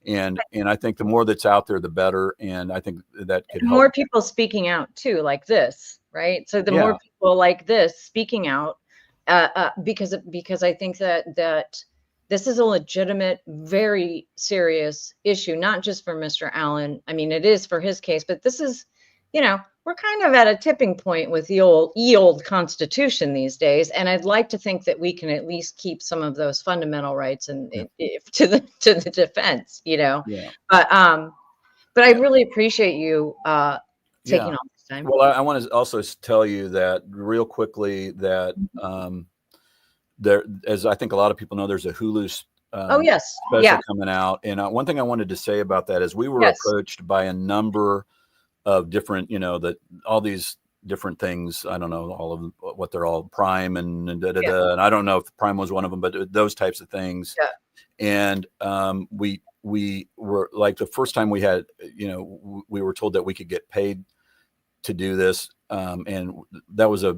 And I think the more that's out there, the better. And I think that could help. More people speaking out too, like this, right? So the more people like this speaking out, because I think that this is a legitimate, very serious issue, not just for Mr. Allen. I mean, it is for his case, but this is, we're kind of at a tipping point with the old Constitution these days, and I'd like to think that we can at least keep some of those fundamental rights and to the defense, Yeah. But I really appreciate you taking all this time. Well, I want to also tell you that real quickly that there, as I think a lot of people know, there's a Hulu special coming out, and one thing I wanted to say about that is we were approached by a number of different, that all these different things. I don't know all of them, what they're all, Prime and and I don't know if Prime was one of them, but those types of things. Yeah. And we were like, the first time we had, we were told that we could get paid to do this, and that was a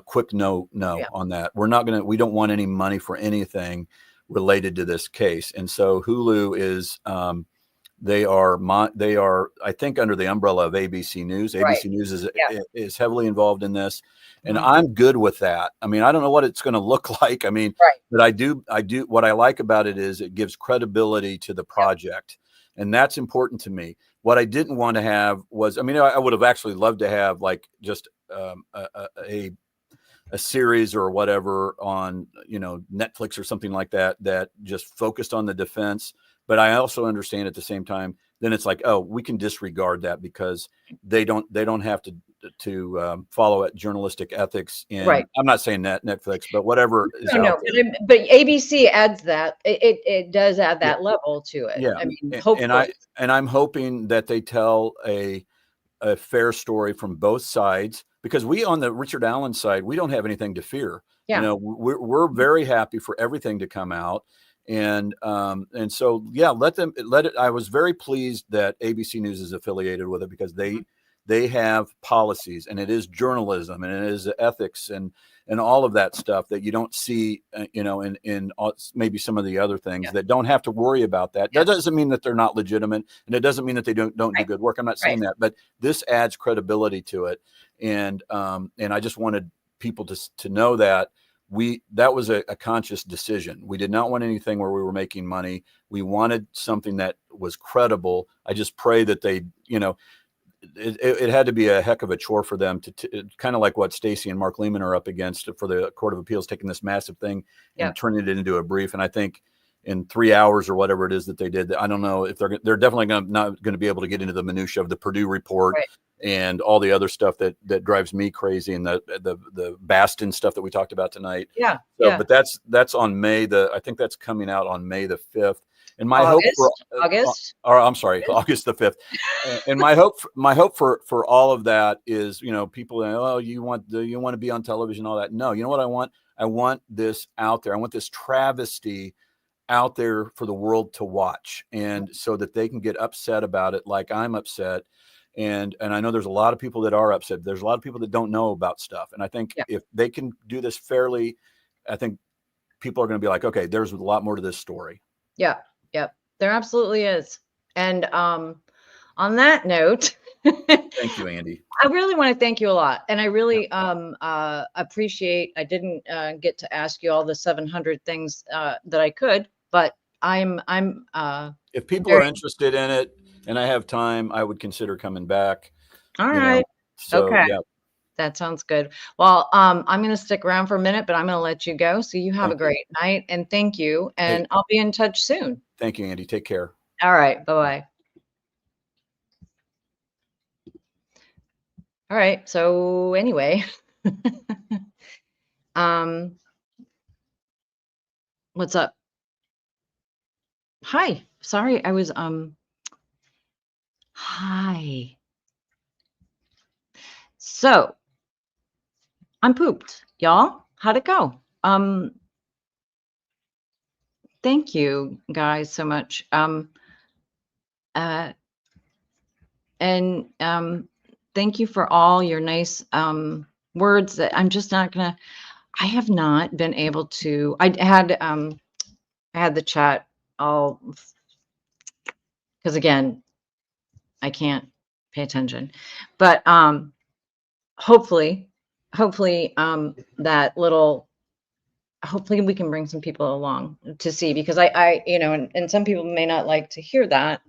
quick no on that. We don't want any money for anything related to this case. And so Hulu is. They are, I think, under the umbrella of ABC News. ABC News is heavily involved in this, and I'm good with that. I mean, I don't know what it's going to look like. I mean, but I do. What I like about it is it gives credibility to the project, and that's important to me. What I didn't want to have was, I mean, I would have actually loved to have like just a series or whatever on, Netflix or something like that just focused on the defense. But I also understand at the same time, then it's like, oh, we can disregard that because they don't have to follow it journalistic ethics. And I'm not saying that Netflix, but whatever is out there. But ABC adds that. It does add that level to it. Yeah. I mean, hopefully. And I'm hoping that they tell a fair story from both sides, because we, on the Richard Allen side, we don't have anything to fear. Yeah. We're very happy for everything to come out. And so, let it. I was very pleased that ABC News is affiliated with it, because they They have policies, and it is journalism, and it is ethics, and all of that stuff that you don't see, in maybe some of the other things that don't have to worry about that. That doesn't mean that they're not legitimate, and it doesn't mean that they don't do good work. I'm not saying that, but this adds credibility to it, and I just wanted people to know that that was a conscious decision. We did not want anything where we were making money. We wanted something that was credible. I just pray that they, it had to be a heck of a chore for them to kind of like what Stacy and Mark Lehman are up against for the Court of Appeals, taking this massive thing and turning it into a brief. And I think in 3 hours or whatever it is that they did, I don't know if they're definitely not going to be able to get into the minutia of the Purdue report and all the other stuff that drives me crazy, and the Baston stuff that we talked about tonight. But that's on I think that's coming out on May the 5th. And my hope for August the 5th. And my hope for all of that is, people, you want to be on television, all that. No, you know what I want? I want this out there. I want this travesty out there for the world to watch, and so that they can get upset about it like I'm upset. And I know there's a lot of people that are upset. There's a lot of people that don't know about stuff. And I think if they can do this fairly, I think people are going to be like, okay, there's a lot more to this story. Yeah. Yep. There absolutely is. And on that note, thank you, Andy. I really want to thank you a lot. And I really appreciate, I didn't get to ask you all the 700 things that I could, but I'm if people are interested in it and I have time, I would consider coming back. All right. So, okay. Yeah. That sounds good. Well, I'm going to stick around for a minute, but I'm going to let you go. So you have a great night, and thank you. And I'll be in touch soon. Thank you, Andy. Take care. All right. Bye-bye. All right. So anyway, what's up? Hi. Sorry. I was, hi. So I'm pooped, y'all. How'd it go? Thank you guys so much. Thank you for all your nice words that I'm just not gonna, I have not been able to, I had the chat all, because again, I can't pay attention, but hopefully that little, hopefully we can bring some people along to see, because I and some people may not like to hear that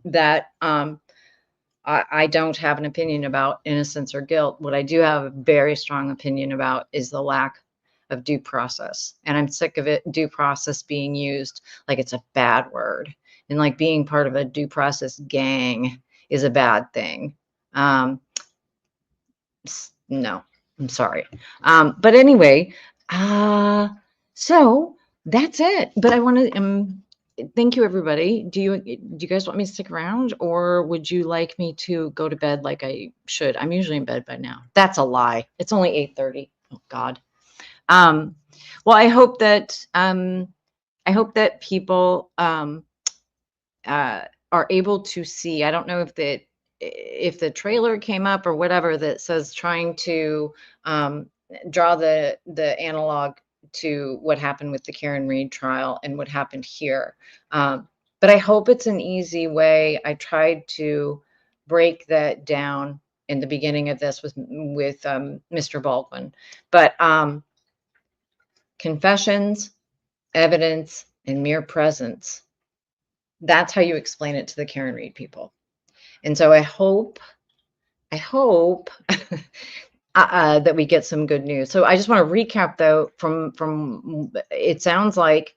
I don't have an opinion about innocence or guilt. What I do have a very strong opinion about is the lack of due process. And I'm sick of it, due process being used like it's a bad word, and like being part of a due process gang is a bad thing. No, I'm sorry. But anyway, so that's it. But I want to thank you, everybody. Do you guys want me to stick around, or would you like me to go to bed like I should? I'm usually in bed by now. That's a lie. It's only 8:30. Oh God. Well, I hope that people are able to see. I don't know if the trailer came up or whatever that says trying to draw the analog to what happened with the Karen Reed trial and what happened here. But I hope it's an easy way. I tried to break that down in the beginning of this with Mr. Baldwin, but confessions, evidence, and mere presence. That's how you explain it to the Karen Reed people. And so I hope that we get some good news. So I just want to recap, though, from it sounds like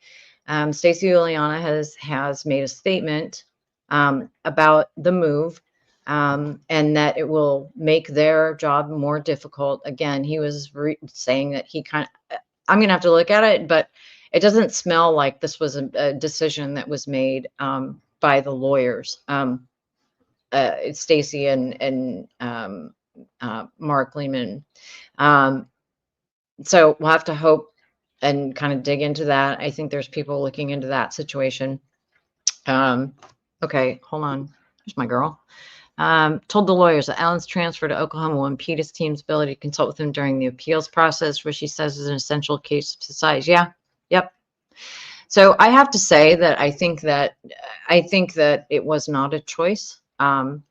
Stacey Juliana has made a statement about the move, and that it will make their job more difficult. Again, he was saying that he I'm going to have to look at it, but it doesn't smell like this was a decision that was made by the lawyers, Stacey and Mark Lehman. So we'll have to hope and kind of dig into that. I think there's people looking into that situation. Okay, hold on. There's my girl. Told the lawyers that Allen's transfer to Oklahoma will impede his team's ability to consult with him during the appeals process, which he says is an essential case of society. Yeah, yep. So I have to say that I think that it was not a choice. And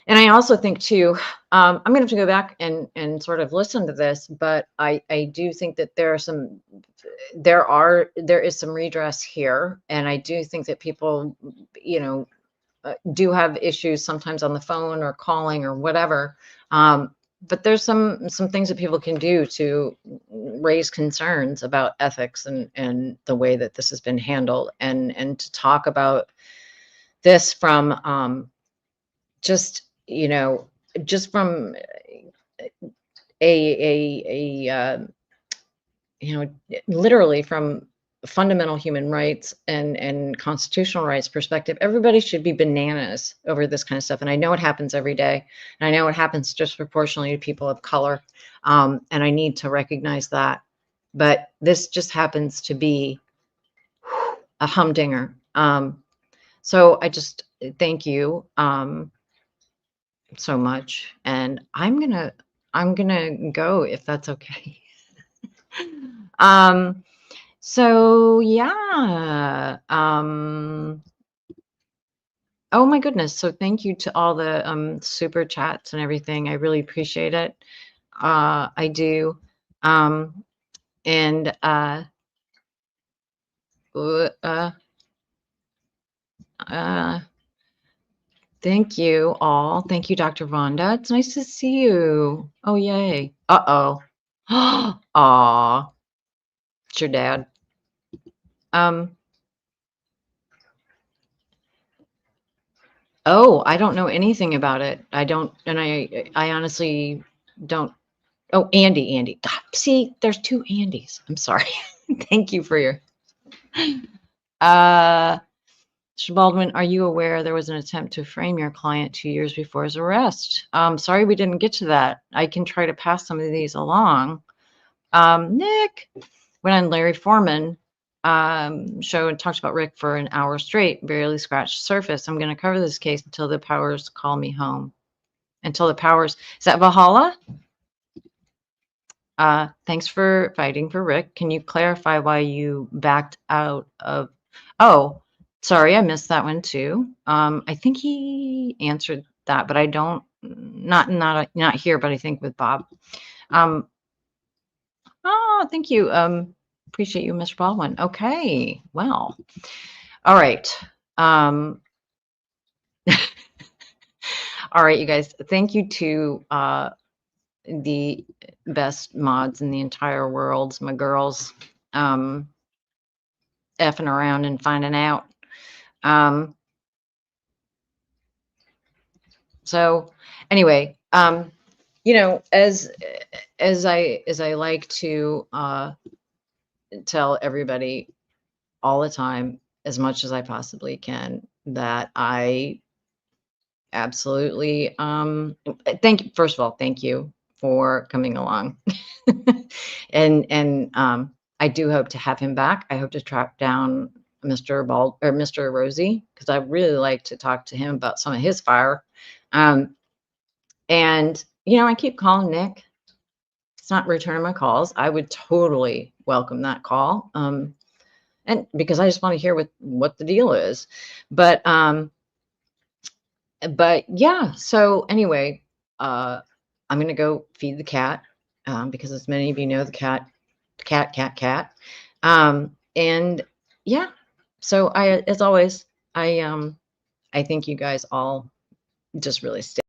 I also think too, I'm going to have to go back and sort of listen to this, but I do think that there is some redress here, and I do think that people, do have issues sometimes on the phone or calling or whatever. But there's some things that people can do to raise concerns about ethics and the way that this has been handled, and to talk about this from just from a literally from fundamental human rights and constitutional rights perspective. Everybody should be bananas over this kind of stuff. And I know it happens every day. And I know it happens disproportionately to people of color. And I need to recognize that. But this just happens to be a humdinger. So I just thank you so much. And I'm gonna go, if that's okay. So yeah. Oh my goodness. So thank you to all the super chats and everything. I really appreciate it. I do. And thank you all. Thank you, Dr. Vonda. It's nice to see you. Oh yay. Uh-oh. Aw. It's your dad. Oh, I don't know anything about it. I don't, and I honestly don't. Oh, Andy. God, see, there's two Andys. I'm sorry. Thank you for your. Mr. Baldwin, are you aware there was an attempt to frame your client 2 years before his arrest? Sorry, we didn't get to that. I can try to pass some of these along. Nick, went on Larry Foreman show and talked about Rick for an hour straight, barely scratched the surface. I'm going to cover this case until the powers call me home. Until the powers. Is that Valhalla? Thanks for fighting for Rick. Can you clarify why you backed out of? Oh, sorry, I missed that one too. I think he answered that, but I don't. Not here, but I think with Bob. Oh, thank you. Appreciate you, Mr. Baldwin. Okay, well, all right. All right, you guys. Thank you to the best mods in the entire world, my girls, effing around and finding out. So anyway, as I like to tell everybody all the time, as much as I possibly can, that I absolutely first of all, thank you for coming along. and I do hope to have him back. I hope to track down Mr. Rosie, because I really like to talk to him about some of his fire. And I keep calling Nick. It's not returning my calls. I would totally welcome that call. And because I just want to hear what the deal is. But yeah, so anyway, I'm gonna go feed the cat, because as many of you know, the cat. And yeah, so as always, I think you guys all just really stay